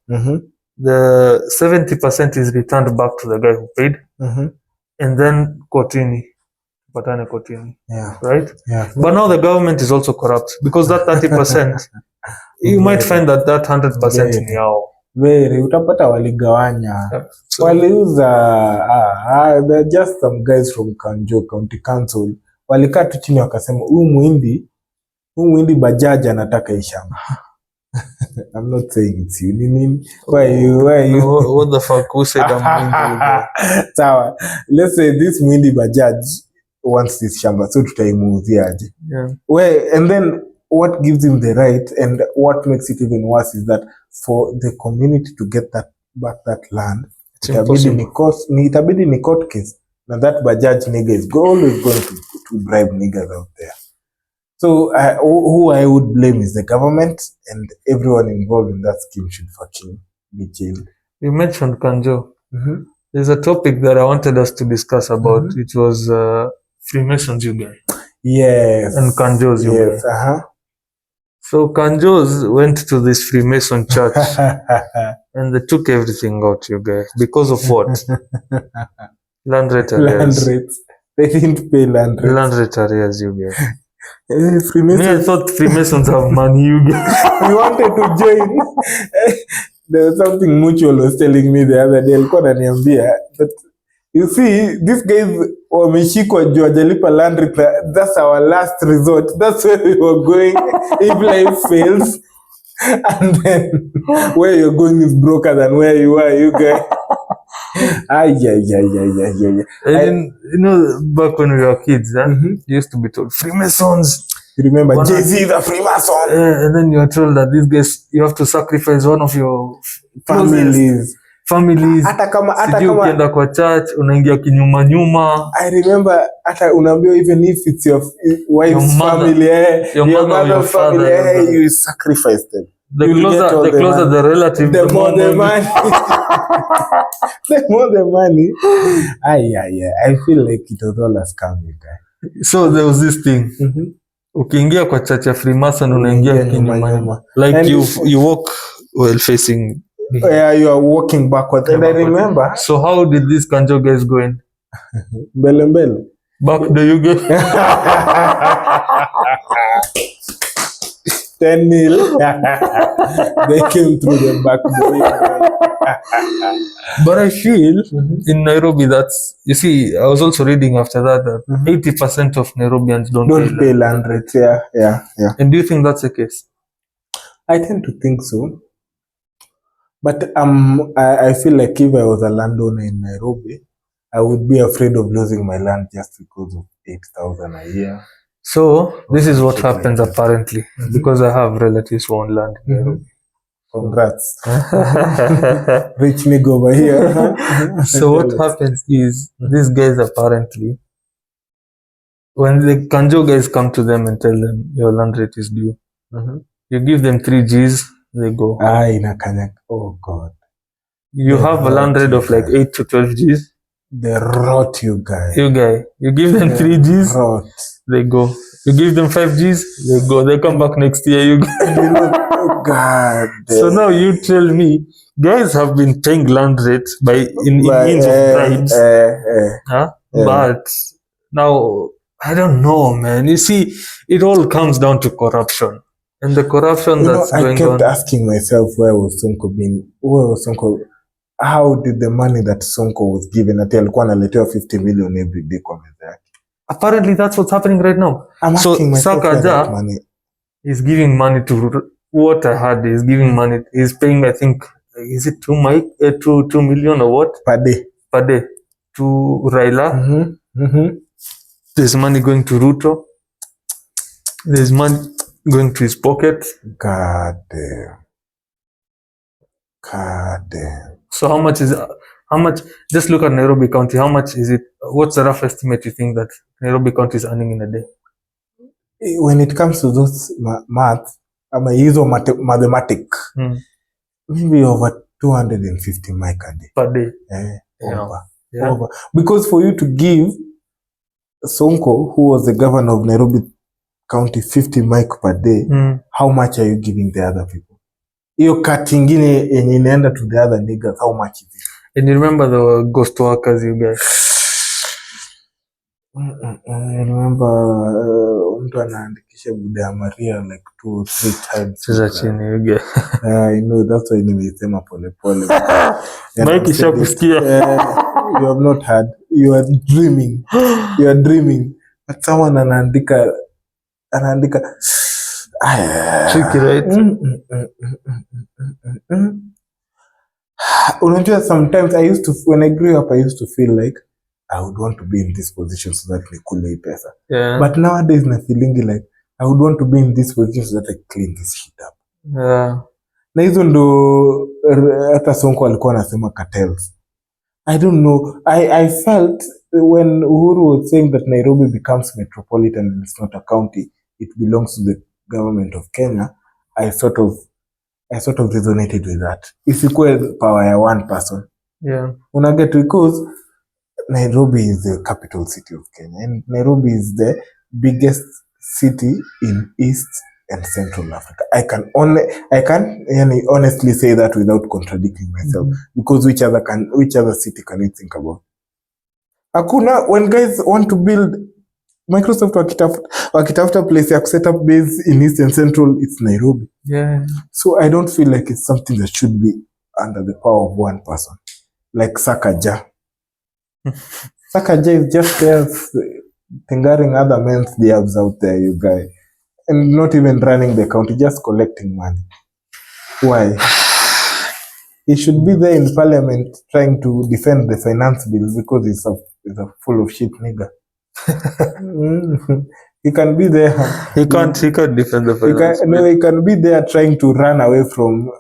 The 70% is returned back to the guy who paid. And then Kotini. Yeah. Right? Yeah. But now the government is also corrupt because that 30%, you might find that 100% ni yao. Very, utapata waligawanya. So, waliuza, there are just some guys from Kanjo County Council. Walikaa tu chini wakasema, huyu Muindi Bajaji anataka ishamba. I'm not saying it's you. Why you? What the fuck? Who said I'm Muindi? Sawa. Let's say this Muindi Bajaji wants this shamba, so tutaimuuziaje? Yeah. Well, and then what gives him the right and what makes it even worse is that for the community to get that land, itabidi ni court case. Now that Bajaj nigga is always going to bribe niggas out there. So who I would blame is the government, and everyone involved in that scheme should fucking be jailed. You mentioned Kanjo. There's a topic that I wanted us to discuss about. It was Freemasons, you guys. Yes. And Kanjos, you guys. So Kanjos went to this Freemason church and they took everything out, you guys. Because of what? Land rate arrears. Land rates. They didn't pay land rates. Land rate arrears, you guys. Freemasons. I thought Freemasons have money, you guys. We wanted to join. There was something Mutual was telling me the other day. Alikuwa ananiambia that you see, these guys wameshikwa juu hajalipa land rate. That's our last resort. That's where we were going if life fails. And then where you're going is broker than where you are, you guys. And you know, back when we were kids, you used to be told Freemasons. You remember Jay-Z, the Freemason? And then you are told that these guys, you have to sacrifice one of your families. Hata kama ukienda kwa church unaingia kinyuma nyuma. I remember hata unaambiwa even if it's your wife's family, your mother's family, you sacrifice them. The closer the relative, the more the money. The more the money. I feel like it was all a scam, guy. So there was this thing. Ukiingia kwa church ya Freemason unaingia kinyuma. Like you walk while facing. Yeah, you are walking backwards. And I remember. So how did these Kanjo guys go in? Mbele. Back do you get? 10-0. They came through the back door. But I feel in Nairobi that's, you see, I was also reading after that 80% of Nairobians don't pay land rates. Yeah. And do you think that's the case? I tend to think so. But I feel like if I was a landowner in Nairobi, I would be afraid of losing my land just because of 8,000 a year. So this is what happens apparently, because I have relatives who own land in Nairobi. Congrats. Rich nigga over here. So what happens is, these guys apparently, when the Kanjo guys come to them and tell them your land rate is due, you give them 3 Gs, they go. Oh God. You have a land rate of like 8 to 12 Gs. They rot you guys. You give them 3 Gs, they go. You give them 5 Gs, they go. They come back next year, you go. God. So now you tell me, guys have been paying land rates in means of bribes. But now, I don't know, man. You see, it all comes down to corruption. And the corruption that's going on. I kept asking myself, where was Sonko? How did the money that Sonko was given, ati alikuwa analetewa 50 million every day kwa meza yake? Apparently that's what's happening right now. So Sakaja is giving money to, what I heard, is giving money, he's paying, I think, is it 2 million or what? Per day. To Raila. There's money going to Ruto. There's money going to his pocket. God damn. So how much, just look at Nairobi County, how much is it, what's the rough estimate you think that Nairobi County is earning in a day? When it comes to those math, mathematic, maybe over 250 mic a day. Per day. Over. Because for you to give Sonko, who was the governor of Nairobi County, 50 mic per day, how much are you giving the other people? Hiyo cut ingine yenye inaenda to the other niggas, how much is it? And you remember the ghost workers, you guys? I remember mtu anaandikisha buda ya Maria like 2 or 3 times. Sasa chini, you guys. I know, that's why nimeisema pole. Mike isha kusikia. You have not heard. You are dreaming. But someone anaandika. Tricky, right? Unajua, sometimes when I grew up, I used to feel like I would want to be in this position so that nikule hii pesa. Yeah. But nowadays na feeling like I would want to be in this position so that I clean this shit up. Yeah. Na hizo ndo hata Sonko alikuwa anasema cartels. I don't know. I felt when Uhuru was saying that Nairobi becomes metropolitan and it's not a county, it belongs to the government of Kenya, I sort of resonated with that. Isikuwe power ya one person. Yeah. Unaget, because Nairobi is the capital city of Kenya, and Nairobi is the biggest city in East and Central Africa. I can honestly say that without contradicting myself, because which other city can you think about? Hakuna. When guys want to build, Microsoft wakitafuta place ya set up base in East and Central, it's Nairobi. Yeah. So I don't feel like it's something that should be under the power of one person, like Sakaja. Sakaja is just there fingering other men's jobs out there, you guys, and not even running the county, just collecting money. Why? He should be there in parliament trying to defend the finance bills because he's a full of shit nigga. He can be there. He can't defend the finance. He can be there trying to run away from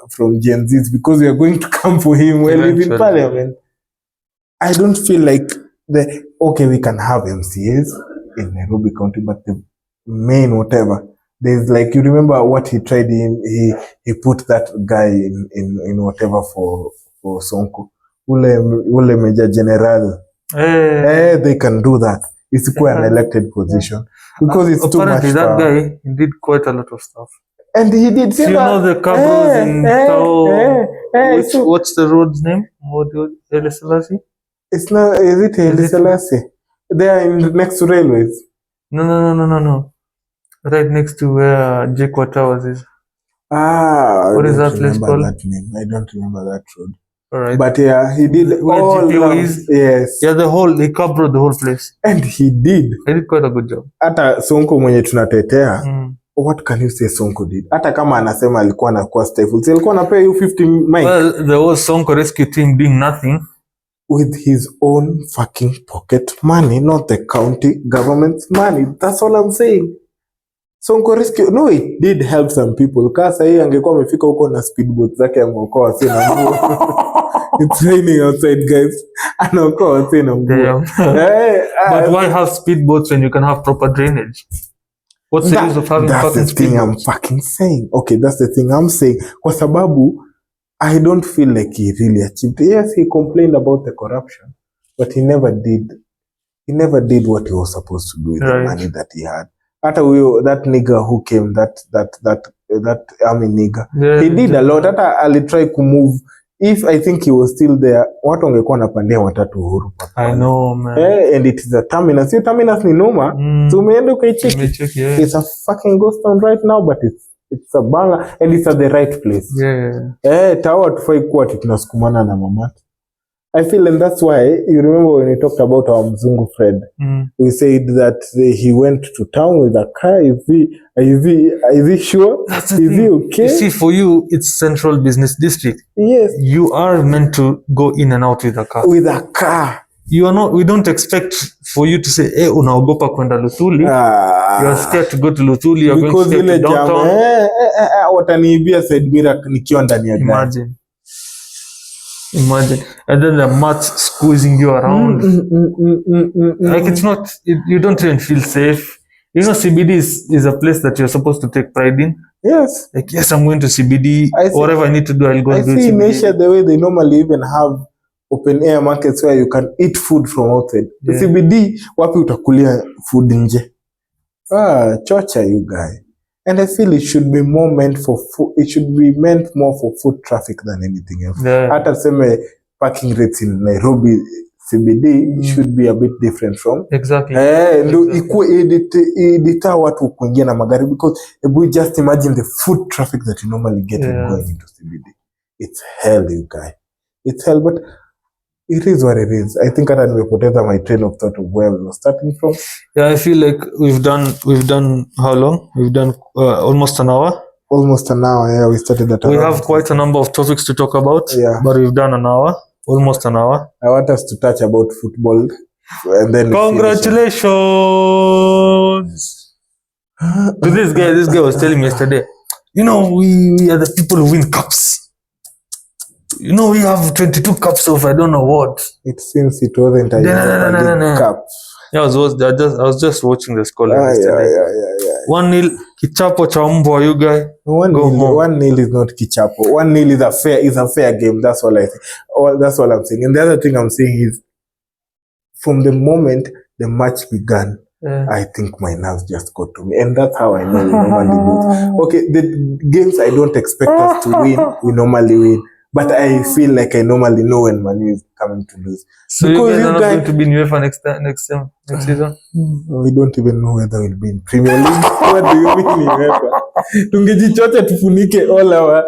Gen Zs because we are going to come for him when he's in parliament. I don't feel like we can have MCAs in Nairobi County, but the main whatever, there's like, you remember what he tried he put that guy in whatever for Sonko. Ule Major General. They can do that. It's quite an elected position because it's too much. Apparently that guy did quite a lot of stuff. And he did. You know the cabros in Tao. What's the road's name? Haile Selassie? It's not. Is it Haile Selassie? They are next to railways. No. Right next to where Jekwa Towers is. What is that place called? That name. I don't remember that road. All right. But yeah, he did where GPO is. Yes. Yeah, he covered the whole place. And he did quite a good job. Hata Sonko mwenye tunatetea what can you say Sonko did? Hata kama anasema alikuwa anakuwa stifled, si alikuwa anapea you 50 mic. Well, there was Sonko rescue team doing nothing. With his own fucking pocket money, not the county government's money. That's all I'm saying. Sonko rescue, no, it did help some people. Kasa hii angekuwa amefika huko na speedboat zake ameokoa wasi na nguo. It's raining outside, guys. Anaokoa wasi na nguo. But why have speedboats when you can have proper drainage? What's the use of having fucking speedboats? That's the thing I'm fucking saying. Okay, that's the thing I'm saying. Kwa sababu, I don't feel like he really achieved. Yes, he complained about the corruption, but he never did what he was supposed to do with the money that he had. Hata huyo, that nigga who came, that army nigga, he did a lot. Hata alitry kumove. If I think he was still there, watu wangekuwa napandia watatu Uhuru. I know, man. And it is a terminus. Your terminus ni noma. So umeenda ukaicheck. Yeah. It's a fucking ghost town right now, but it's a banger and it's at the right place. Tawa tufai kuwa tunasukumana na mamati. I feel, and that's why you remember when we talked about our mzungu friend, we said that he went to town with a car. Is he sure? That's the thing. He okay? You see, for you, it's central business district. Yes. You are meant to go in and out with a car. With a car. You are not. We don't expect for you to say, "Hey, unaogopa kwenda Luthuli." You are scared to go to Luthuli. You are going to stay to downtown. Wataniibia Said Mira nikiwa ndani ya gari. Imagine. And then the mats squeezing you around. Like it's not. You don't even feel safe. You know, CBD is a place that you're supposed to take pride in. Yes. Like, yes, I'm going to CBD. Whatever I need to do, I'll go and do it. I see in Asia the way they normally even have open air markets where you can eat food from outside. Yeah. CBD, wapi utakulia food nje. Chocha you guy. And I feel it should be more meant for food. It should be meant more for foot traffic than anything else. Hata seme parking rates in Nairobi CBD should be a bit different from. Exactly. Ndo ikuwe edita watu kuingia na magari, because we just imagine the foot traffic that you normally get when going into CBD. It's hell, you guy. It's hell, but it is what it is. I think hata nimepoteza my train of thought of where we were starting from. Yeah, I feel like we've done how long? We've done almost an hour. Almost an hour, yeah. We started at. We have quite a number of topics to talk about, but we've done an hour, almost an hour. I want us to touch about football, and then congratulations to this guy. This guy was telling me yesterday, you know, we are the people who win cups. You know, we have 22 cups of I don't know what. It seems it wasn't a cup. Yeah, I was just watching the score yesterday. Yeah. 1-0 kichapo cha mbwa, you guy. 1-0 is not kichapo. 1-0 is a fair game. That's all I think. That's all I'm saying. And the other thing I'm saying is, from the moment the match began, I think my nerves just got to me, and that's how I know we normally lose. Okay, the games I don't expect us to win, we normally win. But I feel like I normally know when Manu is coming to lose. So because you guys are not going to be in UEFA next season? We don't even know whether we'll be in Premier League. What do you mean in UEFA? Tungejichocha tufunike all our.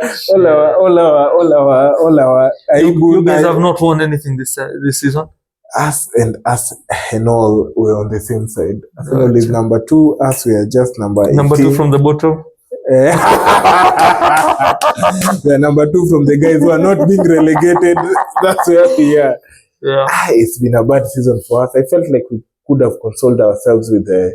You guys have not won anything this season? Us and all, we're on the same side. Arsenal is number 2. Us, we are just number 18. Number 2 from the bottom? We are number 2 from the guys who are not being relegated. That's where we are. Yeah. It's been a bad season for us. I felt like we could have consoled ourselves with the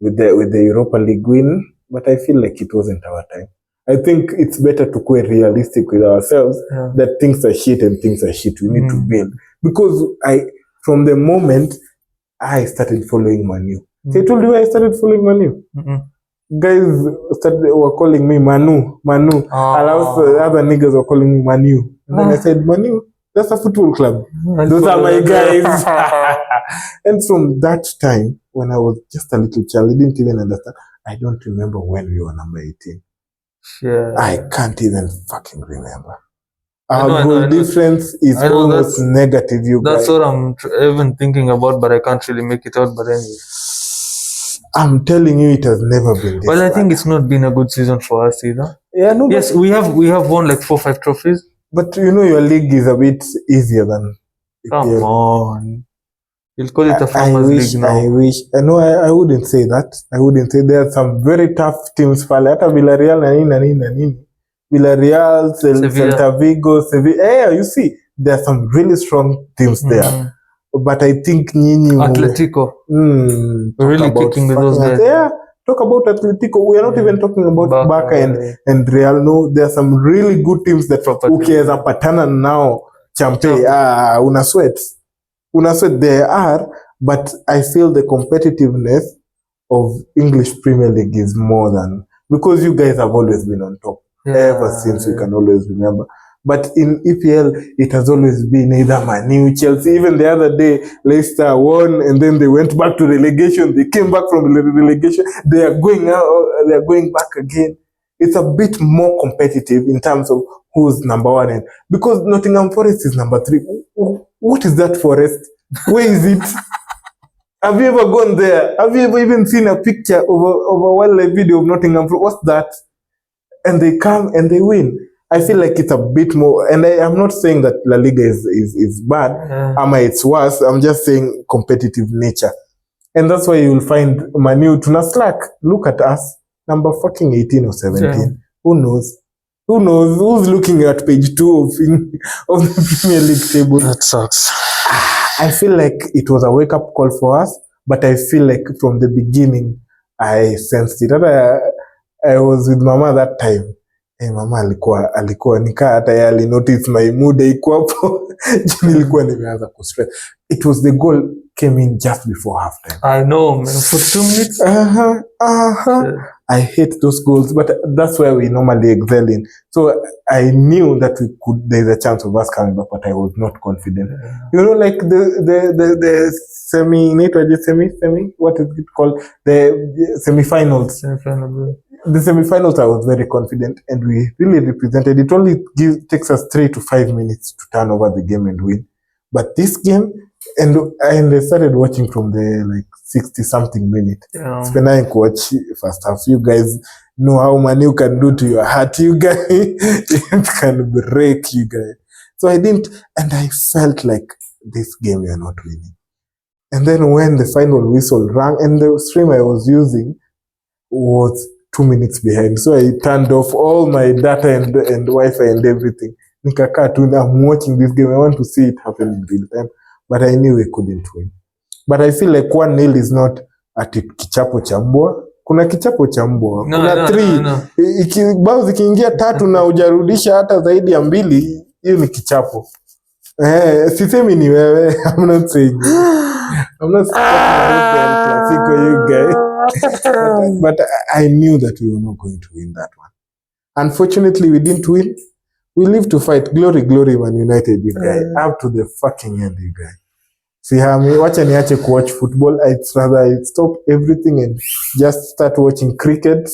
Europa League win, but I feel like it wasn't our time. I think it's better to be realistic with ourselves that things are shit and things are shit. We need to build. Because from the moment I started following Manu. I told you I started following Manu. Guys were calling me Manu. Other niggas were calling me Manu. And then I said, Manu, that's a football club. Those are my guys. And from that time, when I was just a little child, I didn't even understand. I don't remember when we were number 18. Yeah. I can't even fucking remember. Our goal difference is almost negative. That's what I'm even thinking about, but I can't really make it out. But anyway, I'm telling you, it has never been this well, I think it's not been a good season for us either. Yeah, no. Yes, we have won like 4 or 5 trophies. But you know, your league is a bit easier than. Come on. You'll call it a farmers league now. I wish. No, I wouldn't say that. I wouldn't say there are some very tough teams pale. Hata Villarreal na nini. Villarreal, Celta Vigo, Sevilla. You see, there are some really strong teams there. But I think Atletico. We're really kicking with those guys. Yeah, talk about Atletico. We are not even talking about Barca and Real. No, there are some really good teams that ukiweza patana now. Champe, una sweat. There are, but I feel the competitiveness of English Premier League is more than, because you guys have always been on top ever since we can always remember. But in EPL, it has always been either Man U, Chelsea. Even the other day, Leicester won, and then they went back to relegation. They came back from relegation. They are going out. They are going back again. It's a bit more competitive in terms of who's number one, and because Nottingham Forest is number 3. What is that Forest? Where is it? Have you ever gone there? Have you ever even seen a picture of a wildlife video of Nottingham Forest? What's that? And they come and they win. I feel like it's a bit more, and I'm not saying that La Liga is bad, it's worse. I'm just saying competitive nature. And that's why you'll find Manu tuna slack. Look at us, number fucking 18 or 17. Yeah. Who knows? Who's looking at page 2 of the Premier League table? That sucks. I feel like it was a wake-up call for us, but I feel like from the beginning, I sensed it. I was with Mama that time. Hey, Mama alikuwa nikaa hata yeye alinotice my mood iko hapo. Nilikuwa nimeanza kustress. It was the goal came in just before half time. I know, man. For 2 minutes. Yeah. I hate those goals, but that's where we normally excel in. So I knew that there's a chance of us coming back, but I was not confident. Yeah. You know, like the semi, what is it called? The semi-finals. The semi-finals, I was very confident, and we really represented. It only takes us 3 to 5 minutes to turn over the game and win. But this game, and I started watching from the 60-something minute. When I watch first half, you guys know how Manu can do to your heart. You guys, it can break you guys. So I didn't, and I felt like this game we are not winning. And then when the final whistle rang, and the stream I was using was 2 minutes behind, so I turned off all my data and Wi-Fi and everything. Nikakaa tu, I'm watching this game. I want to see it happen in real time, but I knew we couldn't win. But I feel like 1-0 is not ati kichapo cha mbwa. Kuna kichapo cha mbwa. Kuna 3. Bao zikiingia 3 na hujarudisha hata zaidi ya 2, hiyo ni kichapo. Sisemi ni wewe. I'm not saying. I'm not saying you guys. But I knew that we were not going to win that one. Unfortunately, we didn't win. We live to fight. Glory, Man United, you guys. Up to the fucking end, you guys. See, wacha niache kuwatch football. I'd rather stop everything and just start watching cricket.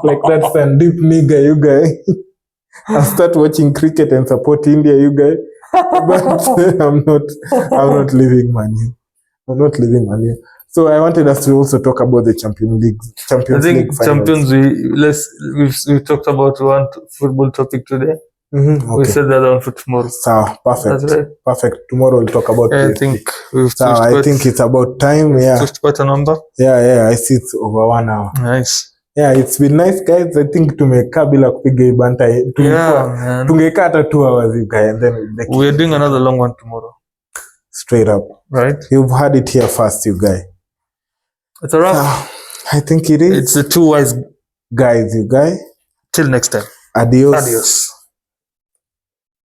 Like that Sandeep nigga, you guys. I'll start watching cricket and support India, you guys. But I'm not leaving Manu. I'm not leaving Manu. So I wanted us to also talk about the Champions League finals. We talked about one football topic today. Okay. We said that on for tomorrow. So perfect. That's right. Perfect. Tomorrow we'll talk about I think we've I think it's about time. Yeah. Pushed quite a number. Yeah. I see it's over 1 hour. Nice. Yeah, it's been nice, guys. I think tumekaa bila kupiga ibanta. Tungekaa hata 2 hours, you guys, and then we're doing another long one tomorrow. Straight up. Right? You've heard it here first, you guys. It's a wrap. I think it is. It's the 2 wise guys, you guys. Till next time. Adios. Adios.